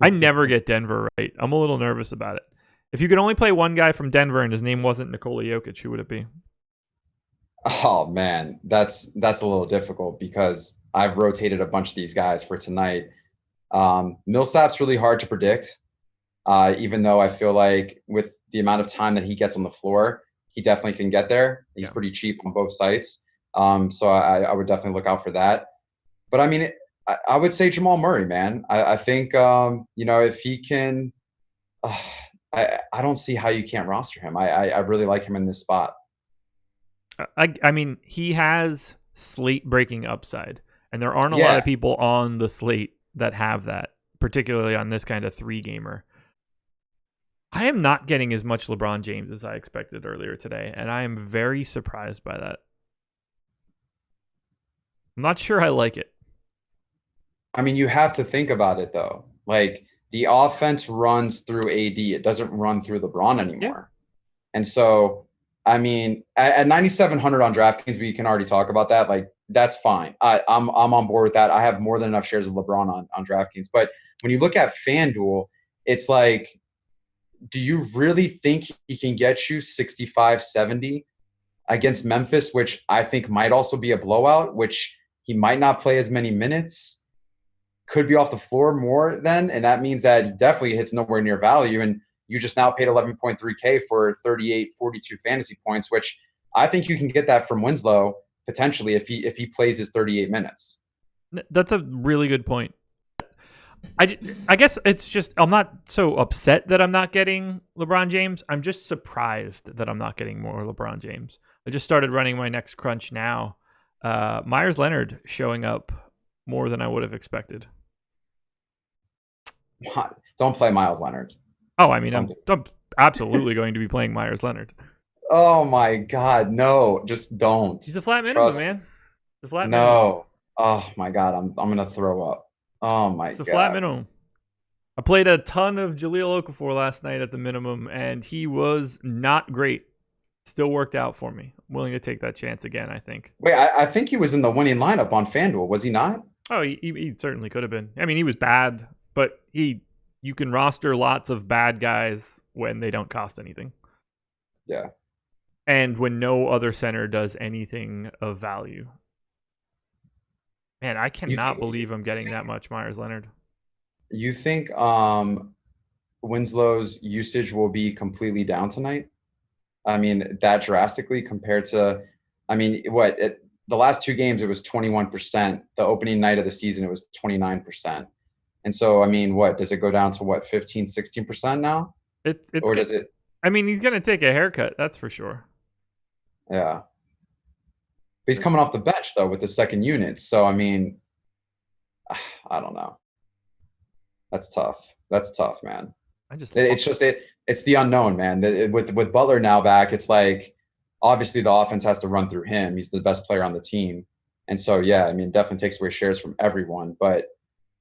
I never get Denver right. I'm a little nervous about it. If you could only play one guy from Denver and his name wasn't Nikola Jokic, who would it be? Oh man, that's a little difficult because I've rotated a bunch of these guys for tonight. Millsap's really hard to predict, even though I feel like with the amount of time that he gets on the floor, he definitely can get there. He's pretty cheap on both sites. So I would definitely look out for that. But I mean, I would say Jamal Murray, man. I think, if he can, I don't see how you can't roster him. I really like him in this spot. I mean, he has slate breaking upside, and there aren't a lot of people on the slate that have that, particularly on this kind of 3-gamer. I am not getting as much LeBron James as I expected earlier today, and I am very surprised by that. I'm not sure I like it. I mean, you have to think about it, though. Like, the offense runs through AD. It doesn't run through LeBron anymore. Yeah. And so, I mean, at 9,700 on DraftKings, we can already talk about that. Like, that's fine. I'm on board with that. I have more than enough shares of LeBron on DraftKings. But when you look at FanDuel, it's like, do you really think he can get you 65, 70 against Memphis, which I think might also be a blowout, which he might not play as many minutes, could be off the floor more then, and that means that he definitely hits nowhere near value, and you just now paid 11.3K for 38, 42 fantasy points, which I think you can get that from Winslow potentially if he plays his 38 minutes. That's a really good point. I guess it's just I'm not so upset that I'm not getting LeBron James. I'm just surprised that I'm not getting more LeBron James. I just started running my next crunch now. Myers Leonard showing up more than I would have expected. Don't play Miles Leonard. Oh, I mean, I'm absolutely going to be playing Myers Leonard. Oh my God, no! Just don't. He's a flat minimum, man. It's a flat minimum. No. Oh my God, I'm gonna throw up. Oh my God. It's a flat minimum. I played a ton of Jahlil Okafor last night at the minimum, and he was not great. Still worked out for me. I'm willing to take that chance again, I think. Wait, I think he was in the winning lineup on FanDuel, was he not? Oh, he certainly could have been. I mean, he was bad, but you can roster lots of bad guys when they don't cost anything. Yeah. And when no other center does anything of value. Man, I cannot believe I'm getting that much Myers Leonard. You think Winslow's usage will be completely down tonight? I mean, that drastically compared to, the last 2 games, it was 21%. The opening night of the season, it was 29%. And so, I mean, does it go down to 15, 16% now? Does it? I mean, he's going to take a haircut. That's for sure. Yeah. But he's coming off the bench, though, with the second unit. So, I mean, I don't know. That's tough. That's tough, man. It's the unknown, man. With Butler now back, it's like, obviously the offense has to run through him. He's the best player on the team. And so, yeah, I mean, definitely takes away shares from everyone. But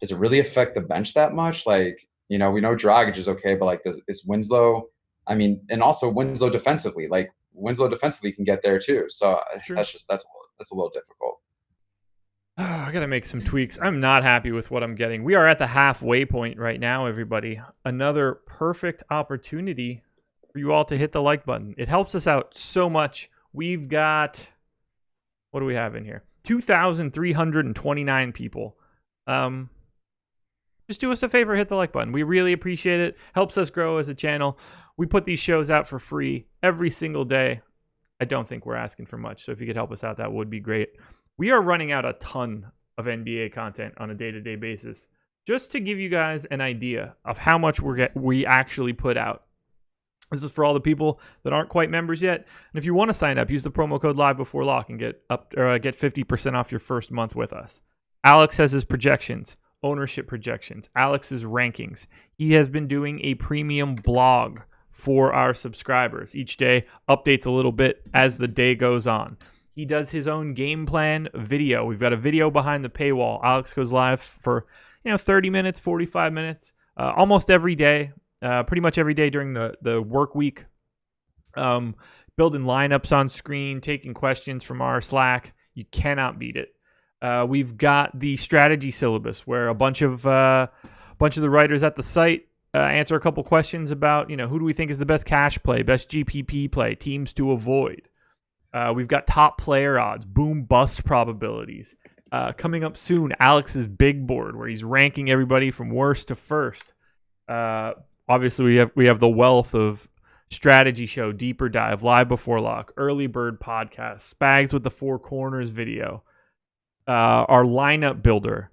does it really affect the bench that much? Like, we know Dragic is okay, but like, is Winslow, and also Winslow defensively, like Winslow defensively can get there too. So sure. that's a little difficult. I got to make some tweaks. I'm not happy with what I'm getting. We are at the halfway point right now, everybody. Another perfect opportunity for you all to hit the like button. It helps us out so much. We've got, what do we have in here? 2,329 people. Just do us a favor, hit the like button. We really appreciate it. Helps us grow as a channel. We put these shows out for free every single day. I don't think we're asking for much. So if you could help us out, that would be great. We are running out a ton of NBA content on a day-to-day basis. Just to give you guys an idea of how much we actually put out. This is for all the people that aren't quite members yet. And if you want to sign up, use the promo code LiveBeforeLock and get 50% off your first month with us. Alex has his projections, ownership projections, Alex's rankings. He has been doing a premium blog for our subscribers. Each day updates a little bit as the day goes on. He does his own game plan video. We've got a video behind the paywall. Alex goes live for 30 minutes, 45 minutes, almost every day. pretty much every day during the work week. Building lineups on screen, taking questions from our Slack. You cannot beat it. We've got the strategy syllabus where a bunch of the writers at the site answer a couple questions about, who do we think is the best cash play, best GPP play, teams to avoid. We've got top player odds, boom bust probabilities. Coming up soon, Alex's big board where he's ranking everybody from worst to first. Obviously, we have the wealth of strategy show, deeper dive, live before lock, early bird podcast, Spags with the Four Corners video, our lineup builder,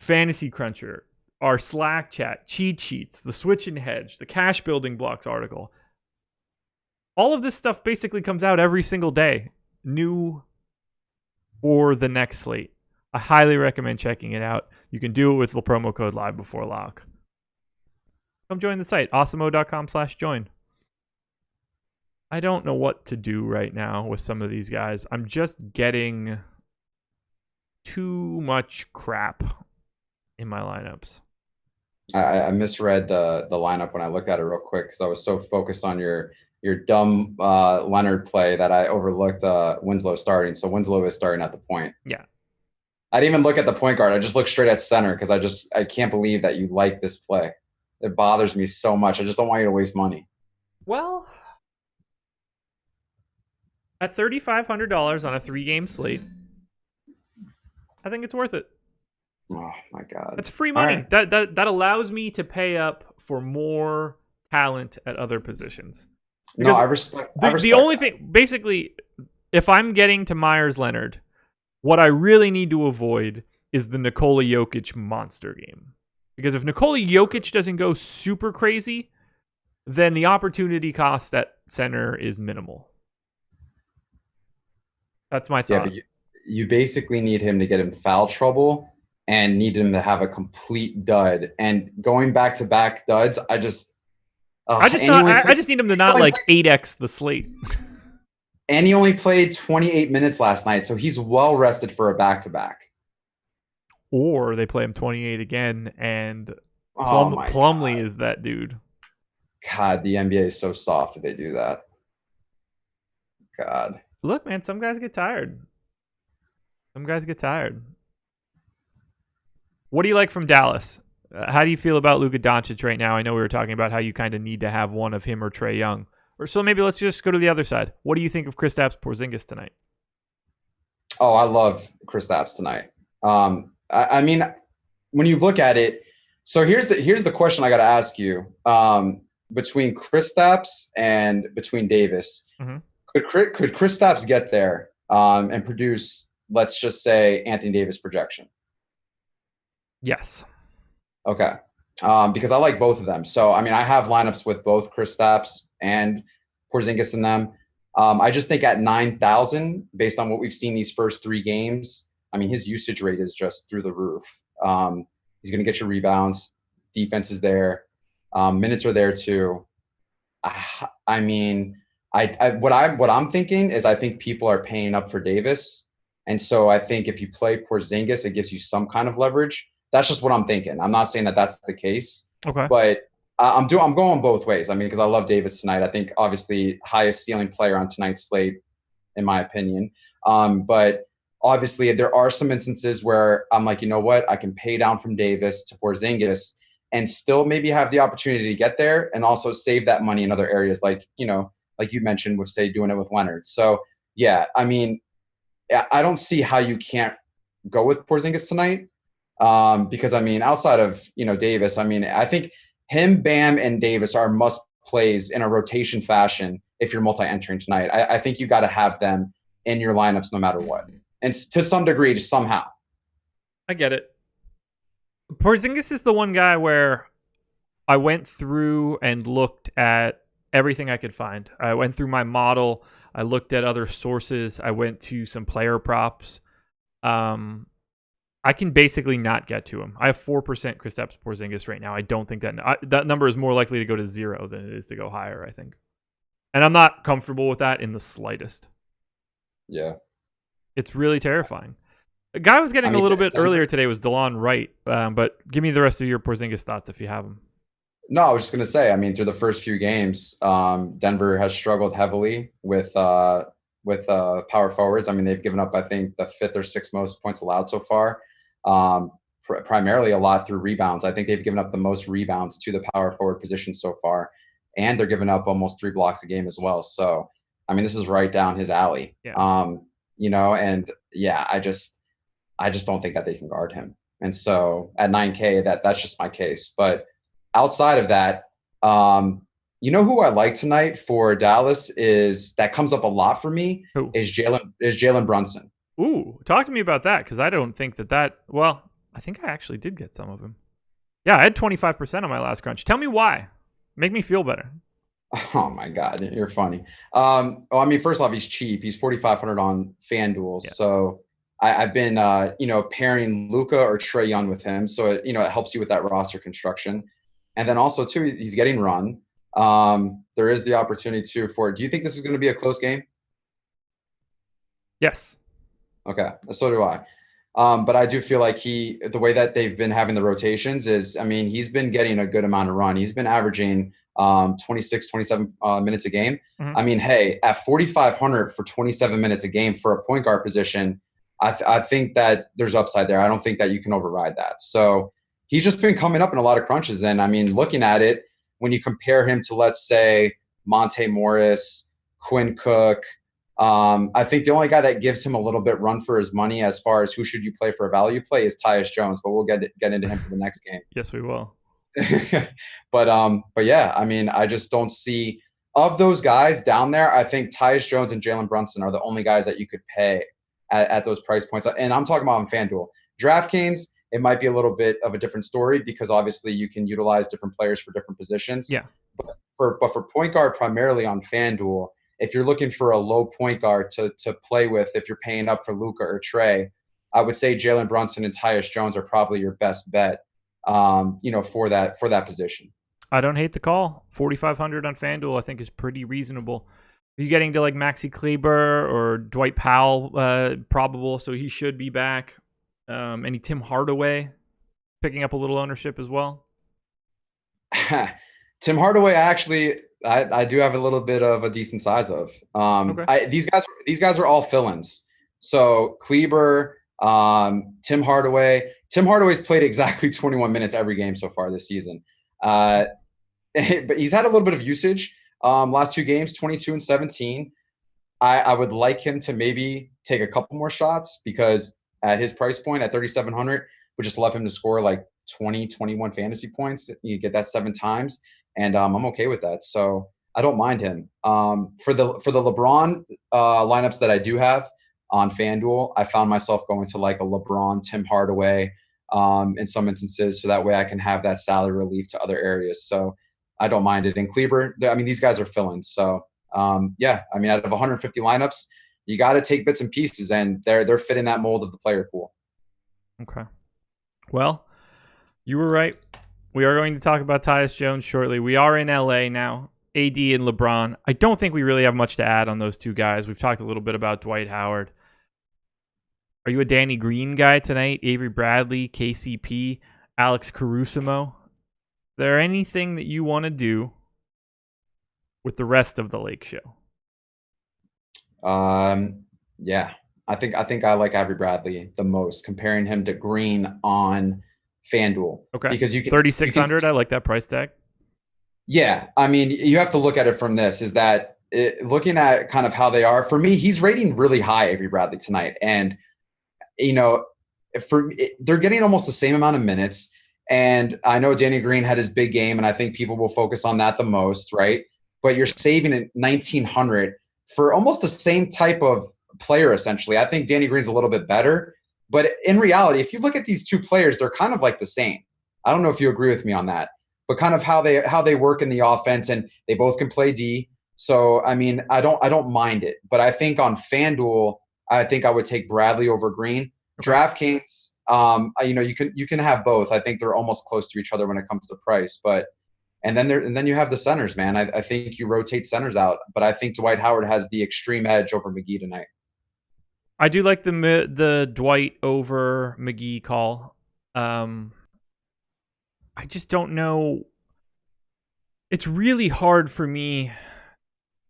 fantasy cruncher, our Slack chat, cheat sheets, the switch and hedge, the cash building blocks article. All of this stuff basically comes out every single day, new for the next slate. I highly recommend checking it out. You can do it with the promo code live before lock. Come join the site, awesemo.com/join. I don't know what to do right now with some of these guys. I'm just getting too much crap in my lineups. I misread the lineup when I looked at it real quick because I was so focused on your dumb Leonard play that I overlooked Winslow starting. So Winslow is starting at the point. Yeah. I didn't even look at the point guard. I just looked straight at center because I can't believe that you like this play. It bothers me so much. I just don't want you to waste money. Well, at $3,500 on a 3-game slate, I think it's worth it. Oh my God. That's free money. Right. That allows me to pay up for more talent at other positions. No, I respect. The only thing, basically, if I'm getting to Myers Leonard, what I really need to avoid is the Nikola Jokic monster game. Because if Nikola Jokic doesn't go super crazy, then the opportunity cost at center is minimal. That's my thought. Yeah, but you basically need him to get in foul trouble and need him to have a complete dud. And going back-to-back duds, I just need him to not 8x the slate. And he only played 28 minutes last night, so he's well rested for a back-to-back. Or they play him 28 again, and Plumlee is that dude. God, the NBA is so soft if they do that. God. Look, man, some guys get tired. What do you like from Dallas? How do you feel about Luka Doncic right now? I know we were talking about how you kind of need to have one of him or Trae Young. Or so maybe let's just go to the other side. What do you think of Kristaps Porzingis tonight? Oh, I love Kristaps tonight. I mean, when you look at it, so here's the question I got to ask you. Between Kristaps and between Davis, could Kristaps get there and produce, let's just say, Anthony Davis projection? Yes. Okay. Because I like both of them. So, I mean, I have lineups with both Kristaps and Porzingis in them. I just think at 9,000, based on what we've seen these first 3 games, I mean, his usage rate is just through the roof. He's going to get your rebounds. Defense is there. Minutes are there too. I mean, what I'm thinking is I think people are paying up for Davis. And so I think if you play Porzingis, it gives you some kind of leverage. That's just what I'm thinking. I'm not saying that that's the case. Okay. But I'm going both ways. I mean, because I love Davis tonight. I think obviously highest ceiling player on tonight's slate, in my opinion. But obviously there are some instances where I'm like, you know what? I can pay down from Davis to Porzingis and still maybe have the opportunity to get there and also save that money in other areas, like you mentioned with, say, doing it with Leonard. So, yeah, I mean, I don't see how you can't go with Porzingis tonight because, I mean, outside of, Davis, I mean, I think him, Bam, and Davis are must plays in a rotation fashion if you're multi-entering tonight. I think you got to have them in your lineups no matter what. And to some degree, just somehow. I get it. Porzingis is the one guy where I went through and looked at everything I could find. I went through my model. I looked at other sources. I went to some player props. I can basically not get to him. I have 4% Kristaps Porzingis right now. I don't think that number is more likely to go to 0 than it is to go higher, I think. And I'm not comfortable with that in the slightest. Yeah. It's really terrifying. A guy I was getting a little bit earlier today was DeLon Wright, but give me the rest of your Porzingis thoughts if you have them. No, I was just going to say, I mean, through the first few games, Denver has struggled heavily with power forwards. I mean, they've given up, I think, the 5th or 6th most points allowed so far. Primarily a lot through rebounds. I think they've given up the most rebounds to the power forward position so far, and they're giving up almost 3 blocks a game as well. So, I mean, this is right down his alley. Yeah. And yeah, I just don't think that they can guard him. And so at 9K, that's just my case. But outside of that, who I like tonight for Dallas is that comes up a lot for me. Who? Is Jalen Brunson. Ooh, talk to me about that, because I don't think that. Well, I think I actually did get some of him. Yeah, I had 25% on my last crunch. Tell me why. Make me feel better. Oh my God, you're funny. I mean, first off, he's cheap. He's 4,500 on FanDuel. Yeah. So I've been, pairing Luka or Trae Young with him. So it helps you with that roster construction. And then also too, he's getting run. There is the opportunity too for. Do you think this is going to be a close game? Yes. Okay, so do I. But I do feel like the way that they've been having the rotations is, I mean, he's been getting a good amount of run. He's been averaging 26, 27 minutes a game. Mm-hmm. I mean, hey, at 4,500 for 27 minutes a game for a point guard position, I think that there's upside there. I don't think that you can override that. So he's just been coming up in a lot of crunches. And I mean, looking at it, when you compare him to, let's say, Monte Morris, Quinn Cook, I think the only guy that gives him a little bit run for his money as far as who should you play for a value play is Tyus Jones, but we'll get into him for the next game. Yes, we will. But yeah, I mean, I just don't see of those guys down there. I think Tyus Jones and Jalen Brunson are the only guys that you could pay at those price points. And I'm talking about on FanDuel. DraftKings, it might be a little bit of a different story because obviously you can utilize different players for different positions. Yeah. But for point guard, primarily on FanDuel, if you're looking for a low point guard to play with, if you're paying up for Luka or Trae, I would say Jalen Brunson and Tyus Jones are probably your best bet, for that position. I don't hate the call. 4,500 on FanDuel, I think, is pretty reasonable. Are you getting to like Maxi Kleber or Dwight Powell probable? So he should be back. Any Tim Hardaway picking up a little ownership as well? Tim Hardaway, I do have a little bit of a decent size of. Okay. These guys are all fill-ins. So Kleber, Tim Hardaway. Tim Hardaway's played exactly 21 minutes every game so far this season. But he's had a little bit of usage. Last 2 games, 22 and 17. I would like him to maybe take a couple more shots because at his price point at 3,700, would just love him to score like 20, 21 fantasy points. You get that 7 times. And I'm okay with that. So I don't mind him. For the LeBron lineups that I do have on FanDuel, I found myself going to like a LeBron, Tim Hardaway in some instances. So that way I can have that salary relief to other areas. So I don't mind it. And Kleber, I mean, these guys are fill-ins. So yeah, I mean, out of 150 lineups, you got to take bits and pieces, and they're fitting that mold of the player pool. Okay. Well, you were right. We are going to talk about Tyus Jones shortly. We are in LA now. AD and LeBron. I don't think we really have much to add on those two guys. We've talked a little bit about Dwight Howard. Are you a Danny Green guy tonight? Avery Bradley, KCP, Alex Caruso? Is there anything that you want to do with the rest of the Lake Show? Yeah. I think I like Avery Bradley the most, comparing him to Green on FanDuel. Okay. Because you can 3,600. I like that price tag. Yeah. I mean, you have to look at it from this, is that looking at kind of how they are, for me, he's rating really high, Avery Bradley, tonight. And, they're getting almost the same amount of minutes. And I know Danny Green had his big game, and I think people will focus on that the most, right? But you're saving it 1,900 for almost the same type of player, essentially. I think Danny Green's a little bit better. But in reality, if you look at these two players, they're kind of like the same. I don't know if you agree with me on that, but kind of how they work in the offense, and they both can play D. So I mean, I don't mind it, but I think on FanDuel, I think I would take Bradley over Green. DraftKings, you can have both. I think they're almost close to each other when it comes to price, but and then you have the centers, man. I think you rotate centers out, but I think Dwight Howard has the extreme edge over McGee tonight. I do like the Dwight over McGee call. I just don't know It's really hard for me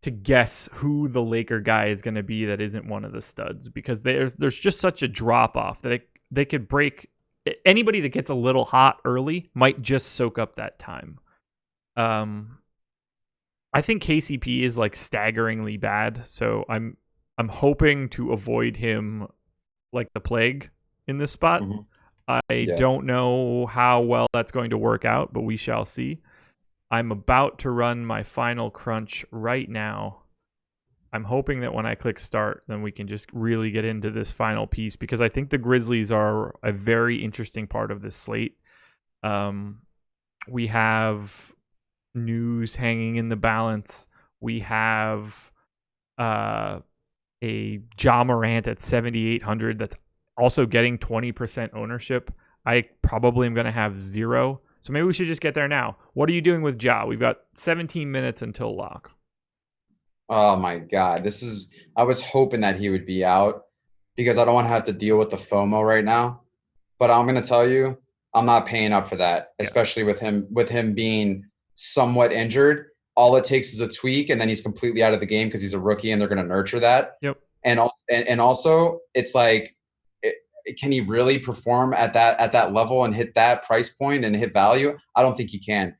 to guess who the Laker guy is going to be that isn't one of the studs, because there's just such a drop off that they could break. Anybody that gets a little hot early might just soak up that time. I think KCP is like staggeringly bad, so I'm hoping to avoid him like the plague in this spot. I don't know how well that's going to work out, but we shall see. I'm about to run my final crunch right now. I'm hoping that when I click start, then we can just really get into this final piece, because I think the Grizzlies are a very interesting part of this slate. We have news hanging in the balance. We have a Ja Morant at 7,800 that's also getting 20% ownership. I probably am going to have 0. So maybe we should just get there now. What are you doing with Ja? We've got 17 minutes until lock. Oh my God. I was hoping that he would be out because I don't want to have to deal with the FOMO right now. But I'm going to tell you, I'm not paying up for that, especially with him being somewhat injured. All it takes is a tweak, and then he's completely out of the game because he's a rookie, and they're going to nurture that. Yep. And also, it's like, can he really perform at that level and hit that price point and hit value? I don't think he can.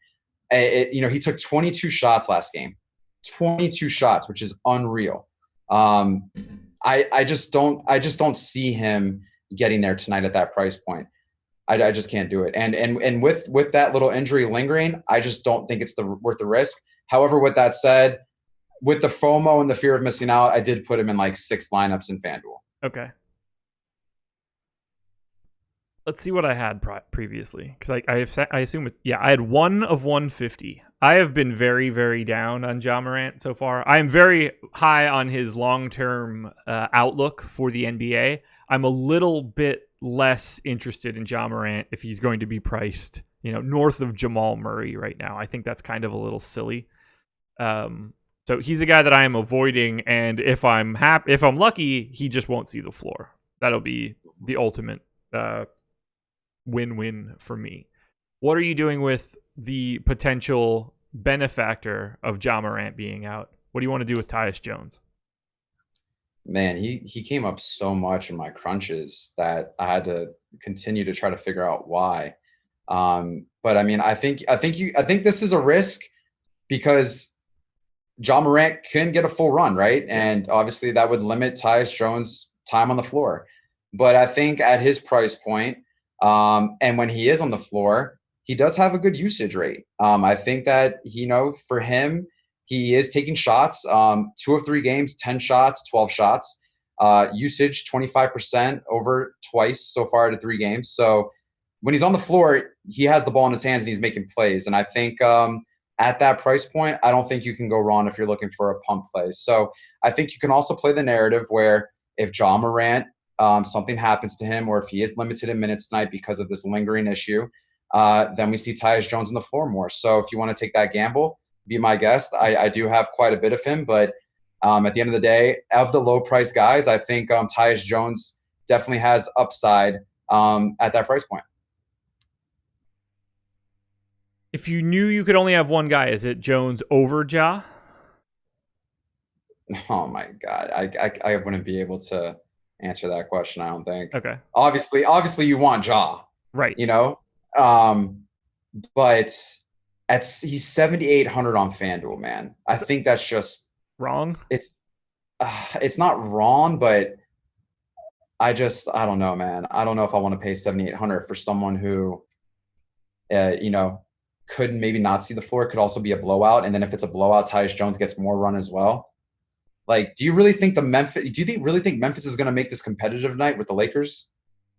He took 22 shots last game, 22 shots, which is unreal. I just don't see him getting there tonight at that price point. I just can't do it. And with that little injury lingering, I just don't think it's worth the risk. However, with that said, with the FOMO and the fear of missing out, I did put him in like 6 lineups in FanDuel. Okay. Let's see what I had previously, because I assume it's I had 1 of 150. I have been very, very down on Ja Morant so far. I am very high on his long-term outlook for the NBA. I'm a little bit less interested in Ja Morant if he's going to be priced, north of Jamal Murray right now. I think that's kind of a little silly. So he's a guy that I am avoiding, and if I'm lucky, he just won't see the floor. That'll be the ultimate win-win for me. What are you doing with the potential benefactor of Ja Morant being out? What do you want to do with Tyus Jones? Man, he came up so much in my crunches that I had to continue to try to figure out why. But I mean, I think this is a risk because Ja Morant can get a full run, right? And obviously that would limit Tyus Jones' time on the floor. But I think at his price point, and when he is on the floor, he does have a good usage rate. I think that, for him, he is taking shots, 2 of 3 games, 10 shots, 12 shots, usage 25% over twice so far out of 3 games. So when he's on the floor, he has the ball in his hands and he's making plays. And I think at that price point, I don't think you can go wrong if you're looking for a pump play. So I think you can also play the narrative where if Ja Morant, something happens to him, or if he is limited in minutes tonight because of this lingering issue, then we see Tyus Jones on the floor more. So if you want to take that gamble, be my guest. I do have quite a bit of him, but at the end of the day, of the low price guys, I think Tyus Jones definitely has upside at that price point. If you knew you could only have one guy, is it Jones over Ja? Oh my God, I wouldn't be able to answer that question, I don't think. Okay. Obviously you want Ja. Right. But he's 7,800 on FanDuel, man. I think that's just wrong. It's not wrong, but I don't know, man. I don't know if I want to pay 7,800 for someone who, could maybe not see the floor. It could also be a blowout. And then if it's a blowout, Tyus Jones gets more run as well. Like, do you really think Memphis is going to make this competitive tonight with the Lakers?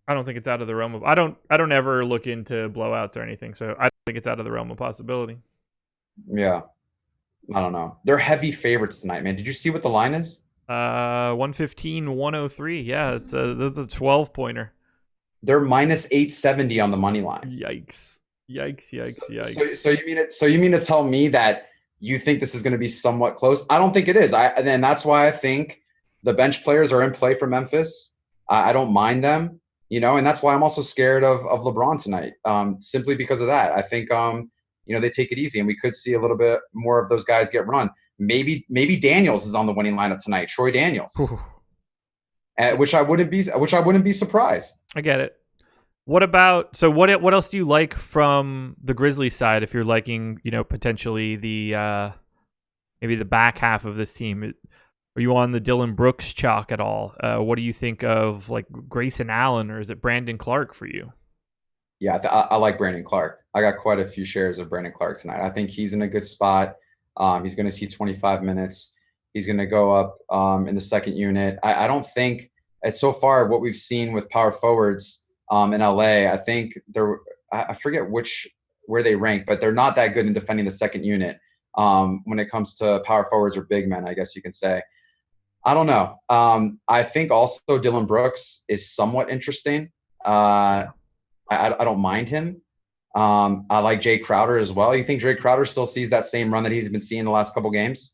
I don't think it's out of the realm of. I don't ever look into blowouts or anything, so I don't think it's out of the realm of possibility. Yeah, I don't know. They're heavy favorites tonight, man. Did you see what the line is? 115, 103. Yeah, that's a 12-pointer. They're minus 870 on the money line. Yikes! So you mean to tell me that you think this is going to be somewhat close? I don't think it is. And that's why I think the bench players are in play for Memphis. I don't mind them, and that's why I'm also scared of LeBron tonight, simply because of that. I think, they take it easy, and we could see a little bit more of those guys get run. Maybe Daniels is on the winning lineup tonight. Troy Daniels, which I wouldn't be surprised. I get it. What else do you like from the Grizzlies side? If you're liking, potentially the maybe the back half of this team, are you on the Dylan Brooks chalk at all? What do you think of like Grayson Allen, or is it Brandon Clark for you? Yeah, I like Brandon Clark. I got quite a few shares of Brandon Clark tonight. I think he's in a good spot. He's going to see 25 minutes. He's going to go up in the second unit. I don't think so far what we've seen with power forwards in LA, I think I forget where they rank, but they're not that good in defending the second unit when it comes to power forwards or big men, I guess you can say. I don't know. I think also Dylan Brooks is somewhat interesting. I don't mind him. I like Jay Crowder as well. You think Jay Crowder still sees that same run that he's been seeing the last couple games?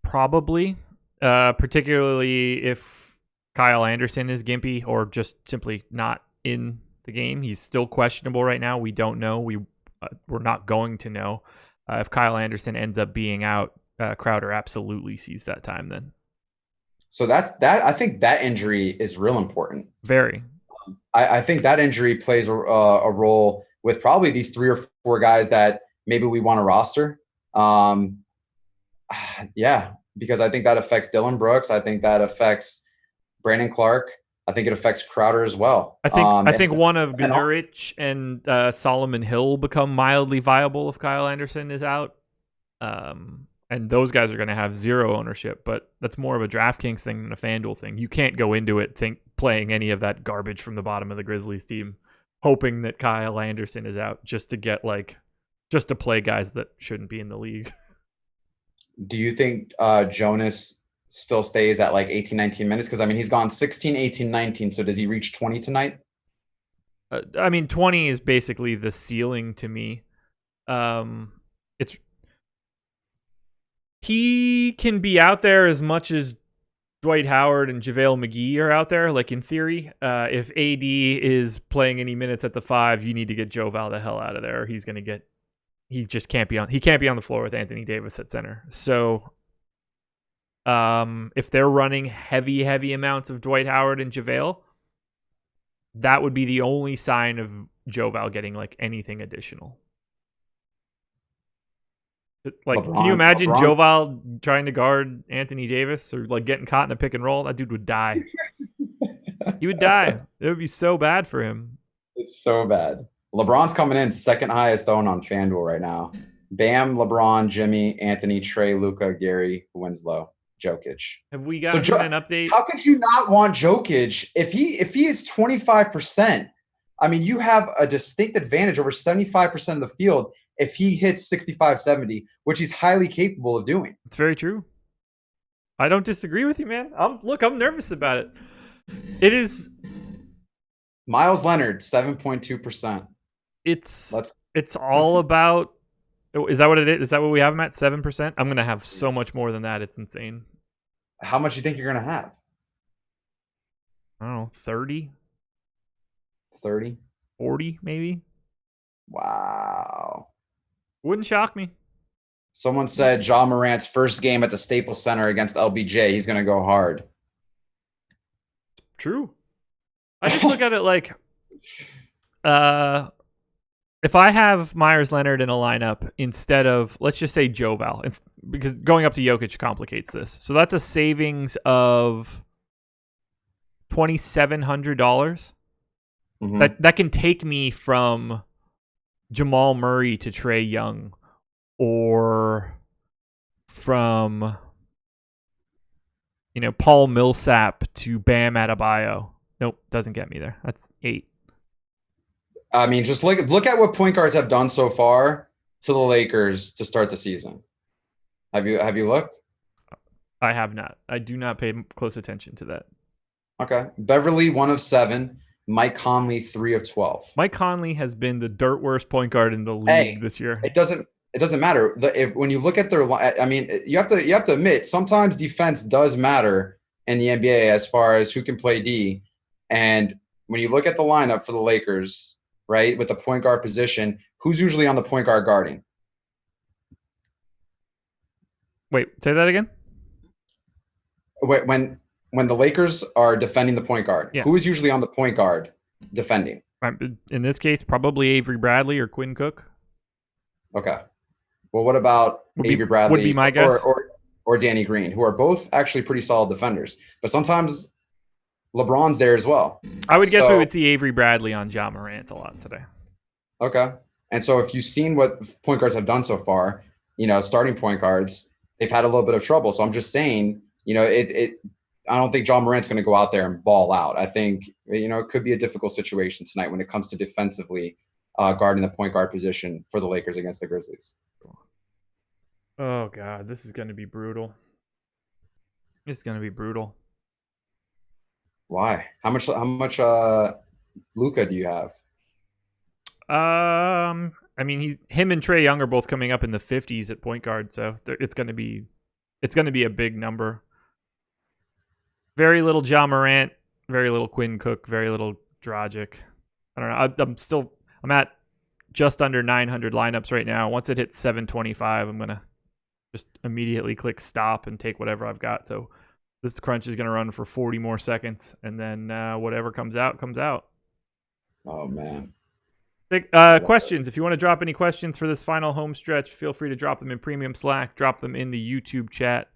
Probably, particularly if Kyle Anderson is gimpy or just simply not in the game. He's still questionable right now. We don't know. We're not going to know. If Kyle Anderson ends up being out, Crowder absolutely sees that time then. So I think that injury is real important. Very. I think that injury plays a role with probably these 3 or 4 guys that maybe we want to roster. Yeah, because I think that affects Dylan Brooks. I think that affects Brandon Clark. I think it affects Crowder as well. I think one of Gunurich and Solomon Hill become mildly viable if Kyle Anderson is out. And those guys are going to have 0 ownership, but that's more of a DraftKings thing than a FanDuel thing. You can't go into it playing any of that garbage from the bottom of the Grizzlies team, hoping that Kyle Anderson is out just to play guys that shouldn't be in the league. Do you think Jonas still stays at like 18, 19 minutes? Because, he's gone 16, 18, 19. So does he reach 20 tonight? 20 is basically the ceiling to me. He can be out there as much as Dwight Howard and JaVale McGee are out there, like in theory. If AD is playing any minutes at the 5, you need to get Joe Val the hell out of there. He just can't be on the floor with Anthony Davis at center. So if they're running heavy amounts of Dwight Howard and JaVale, that would be the only sign of Joe Val getting like anything additional. It's like, can you imagine Joval trying to guard Anthony Davis or like getting caught in a pick and roll? That dude would die. He would die. It would be so bad for him. It's so bad. LeBron's coming in second highest owned on FanDuel right now. Bam, LeBron, Jimmy, Anthony, Trey, Luka, Gary, Winslow, Jokic. Have we got an update? How could you not want Jokic if he is 25%? You have a distinct advantage over 75% of the field if he hits 65, 70, which he's highly capable of doing. It's very true. I don't disagree with you, man. I'm nervous about it. It is Miles Leonard, 7.2%. It's all about. Is that what it is? Is that what we have him at? 7%? I'm gonna have so much more than that. It's insane. How much do you think you're gonna have? I don't know, 30? 30? 40 maybe? Wow. Wouldn't shock me. Someone said Ja Morant's first game at the Staples Center against LBJ, he's going to go hard. True. I just look at it like, if I have Myers Leonard in a lineup instead of, let's just say Joe Val, because going up to Jokic complicates this. So that's a savings of $2,700. Mm-hmm. That can take me from Jamal Murray to Trae Young, or from Paul Millsap to Bam Adebayo. Nope, doesn't get me there. That's 8. Just look at what point guards have done so far to the Lakers to start the season. Have you looked? I have not. I do not pay close attention to that. Okay, Beverly 1 of 7. Mike Conley 3 of 12. Mike Conley has been the dirt worst point guard in the league this year. It doesn't matter. When you look at their, you have to admit sometimes defense does matter in the NBA as far as who can play D. And when you look at the lineup for the Lakers right, with the point guard position, who's usually on the point guard guarding? Wait, say that again? When the Lakers are defending the point guard, Yeah. who is usually on the point guard defending? In this case, probably Avery Bradley or Quinn Cook. Okay. Well, what about Avery Bradley would be my guess. or Danny Green, who are both actually pretty solid defenders, but sometimes LeBron's there as well. I would guess we would see Avery Bradley on Ja Morant a lot today. Okay. And so if you've seen what point guards have done so far, starting point guards, they've had a little bit of trouble. So I'm just saying, I don't think Ja Morant's going to go out there and ball out. I think, it could be a difficult situation tonight when it comes to defensively guarding the point guard position for the Lakers against the Grizzlies. Oh, God, this is going to be brutal. This is going to be brutal. Why? How much Luka do you have? I mean, him and Trae Young are both coming up in the 50s at point guard, so it's going to be a big number. Very little Ja Morant, very little Quinn Cook, very little Dragic. I don't know. I'm at just under 900 lineups right now. Once it hits 725, I'm gonna just immediately click stop and take whatever I've got. So this crunch is gonna run for 40 more seconds, and then whatever comes out comes out. Oh man. Questions. If you want to drop any questions for this final home stretch, feel free to drop them in Premium Slack, drop them in the YouTube chat.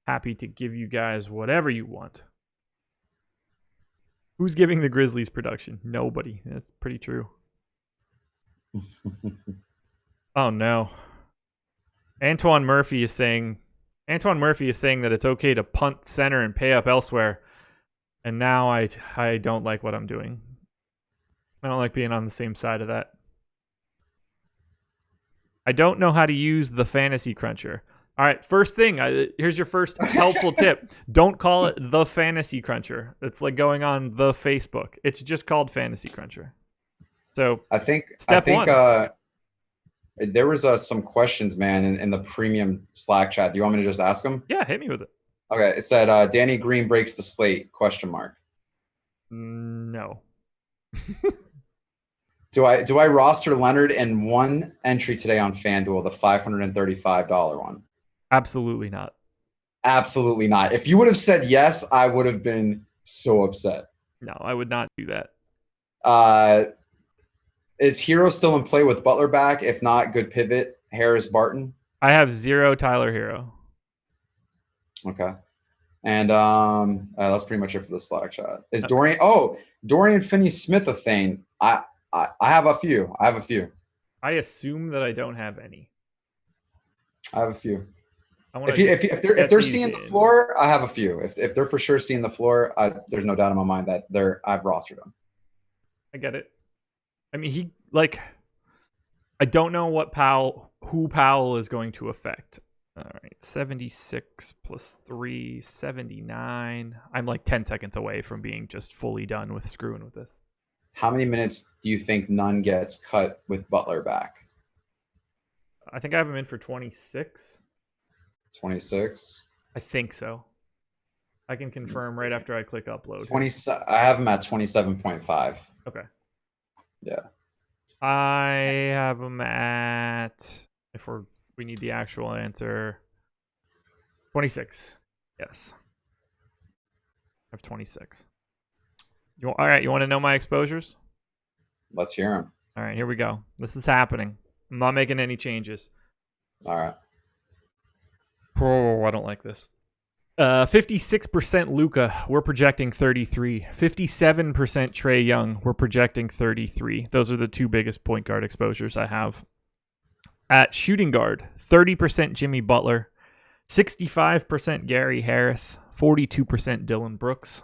Happy to give you guys whatever you want. Who's giving the Grizzlies production? Nobody. That's pretty true. Oh no. Antoine Murphy is saying that it's okay to punt center and pay up elsewhere. And now I don't like what I'm doing. I don't like being on the same side of that. I don't know how to use the Fantasy Cruncher. All right, first thing, here's your first helpful tip. Don't call it the Fantasy Cruncher. It's like going on the Facebook. It's just called Fantasy Cruncher. So I think step one. There was some questions, man, in the premium Slack chat. Do you want me to just ask them? Yeah, hit me with it. Okay, it said Danny Green breaks the slate, ? No. Do I roster Leonard in one entry today on FanDuel, the $535 one? Absolutely not. Absolutely not. If you would have said yes, I would have been so upset. No, I would not do that. Is Hero still in play with Butler back? If not, good pivot. Harris Barton. I have 0 Tyler Hero. Okay. And that's pretty much it for the Slack chat. Is Dorian Finney-Smith a thing? I have a few. I assume that I don't have any. I have a few. If they're seeing the floor, I have a few. If they're for sure seeing the floor, there's no doubt in my mind that I've rostered them. I get it. I mean, I don't know who Powell is going to affect. All right, 76 plus 3, 79. I'm like 10 seconds away from being just fully done with screwing with this. How many minutes do you think Nunn gets cut with Butler back? I think I have him in for 26. 26? I think so. I can confirm right after I click upload. I have him at 27.5. Okay. Yeah. I have him at, we need the actual answer, 26. Yes. I have 26. All right, you want to know my exposures? Let's hear them. All right, here we go. This is happening. I'm not making any changes. All right. Oh, I don't like this. 56% Luka. We're projecting 33. 57% Trae Young. We're projecting 33. Those are the two biggest point guard exposures I have. At shooting guard, 30% Jimmy Butler, 65% Gary Harris, 42% Dylan Brooks.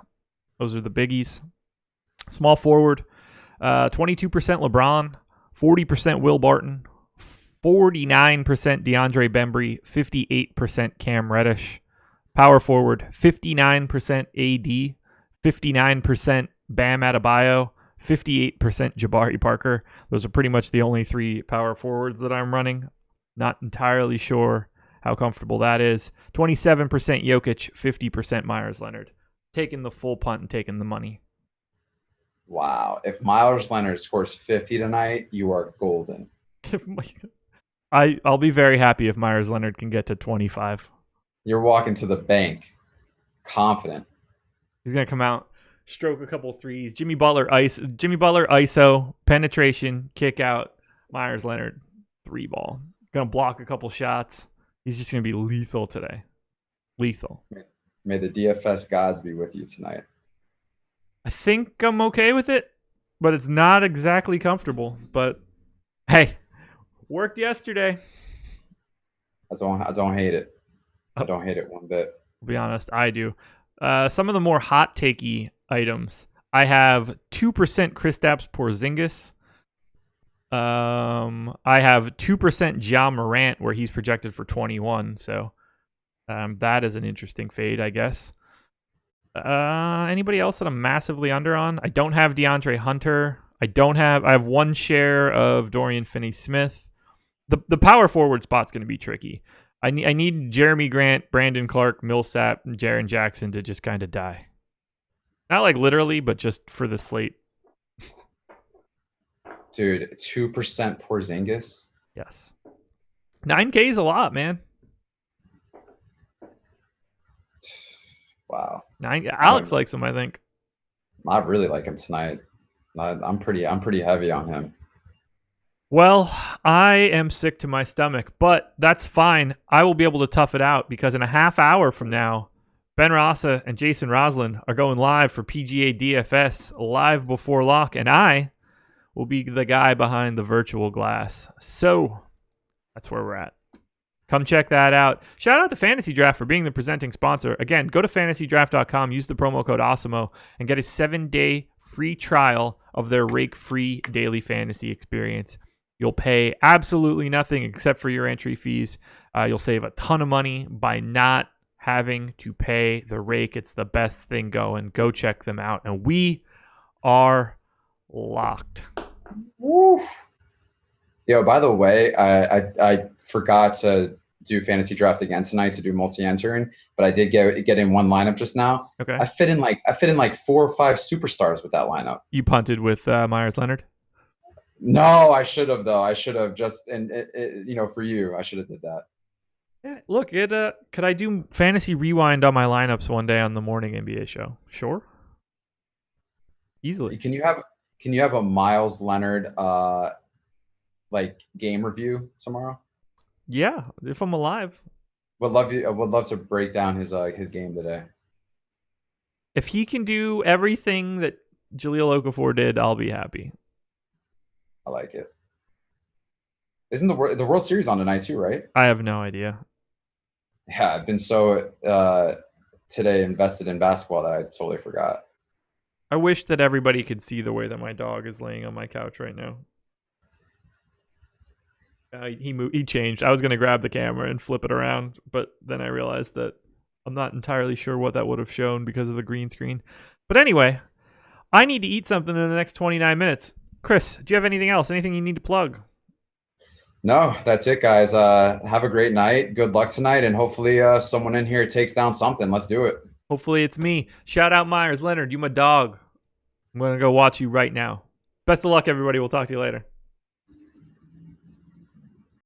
Those are the biggies. Small forward, 22% LeBron, 40% Will Barton, 49% DeAndre Bembry, 58% Cam Reddish. Power forward, 59% AD, 59% Bam Adebayo, 58% Jabari Parker. Those are pretty much the only three power forwards that I'm running. Not entirely sure how comfortable that is. 27% Jokic, 50% Myers Leonard. Taking the full punt and taking the money. Wow. If Myers Leonard scores 50 tonight, you are golden. I'll be very happy if Myers Leonard can get to 25. You're walking to the bank confident. He's gonna come out, stroke a couple threes. Jimmy Butler ISO, penetration, kick out. Myers Leonard 3-ball. Gonna block a couple shots. He's just gonna be lethal today. Lethal. May the DFS gods be with you tonight. I think I'm okay with it, but it's not exactly comfortable. But hey, worked yesterday. I don't hate it. I don't hate it one bit. I'll be honest, I do. Some of the more hot takey items. I have 2% Kristaps Porzingis. I have 2% Ja Morant, where he's projected for 21. So that is an interesting fade, I guess. Anybody else that I'm massively under on? I don't have DeAndre Hunter. I have one share of Dorian Finney-Smith. The power forward spot's going to be tricky. I need Jeremy Grant, Brandon Clark, Millsap, and Jaren Jackson to just kind of die. Not like literally, but just for the slate. Dude, 2% Porzingis? Yes. 9K is a lot, man. Wow. Alex likes him, I think. I really like him tonight. I'm pretty heavy on him. Well, I am sick to my stomach, but that's fine. I will be able to tough it out because in a half hour from now, Ben Rasa and Jason Roslin are going live for PGA DFS live before lock, and I will be the guy behind the virtual glass. So that's where we're at. Come check that out. Shout out to Fantasy Draft for being the presenting sponsor. Again, go to fantasydraft.com, use the promo code AWESOMO, and get a 7-day free trial of their rake-free daily fantasy experience. You'll pay absolutely nothing except for your entry fees. You'll save a ton of money by not having to pay the rake. It's the best thing going. Go check them out. And we are locked. Woo. Yo, by the way, I forgot to do fantasy draft again tonight to do multi-entering, but I did get in one lineup just now. Okay. I fit in like 4 or 5 superstars with that lineup. You punted with Myers Leonard? No, I should have though. I should have just for you, I should have did that. Yeah, look, could I do fantasy rewind on my lineups one day on the morning NBA show? Sure. Easily. Can you have a Myles Leonard like game review tomorrow? Yeah, if I'm alive. I would love to break down his game today. If he can do everything that Jahlil Okafor did, I'll be happy. I like it. Isn't the World Series on tonight too, right? I have no idea. Yeah, I've been so today invested in basketball that I totally forgot. I wish that everybody could see the way that my dog is laying on my couch right now. He changed. I was going to grab the camera and flip it around, but then I realized that I'm not entirely sure what that would have shown because of the green screen. But anyway, I need to eat something in the next 29 minutes. Chris, do you have anything else? Anything you need to plug? No, that's it, guys. Have a great night. Good luck tonight, and hopefully someone in here takes down something. Let's do it. Hopefully it's me. Shout out Myers Leonard. You my dog. I'm going to go watch you right now. Best of luck, everybody. We'll talk to you later.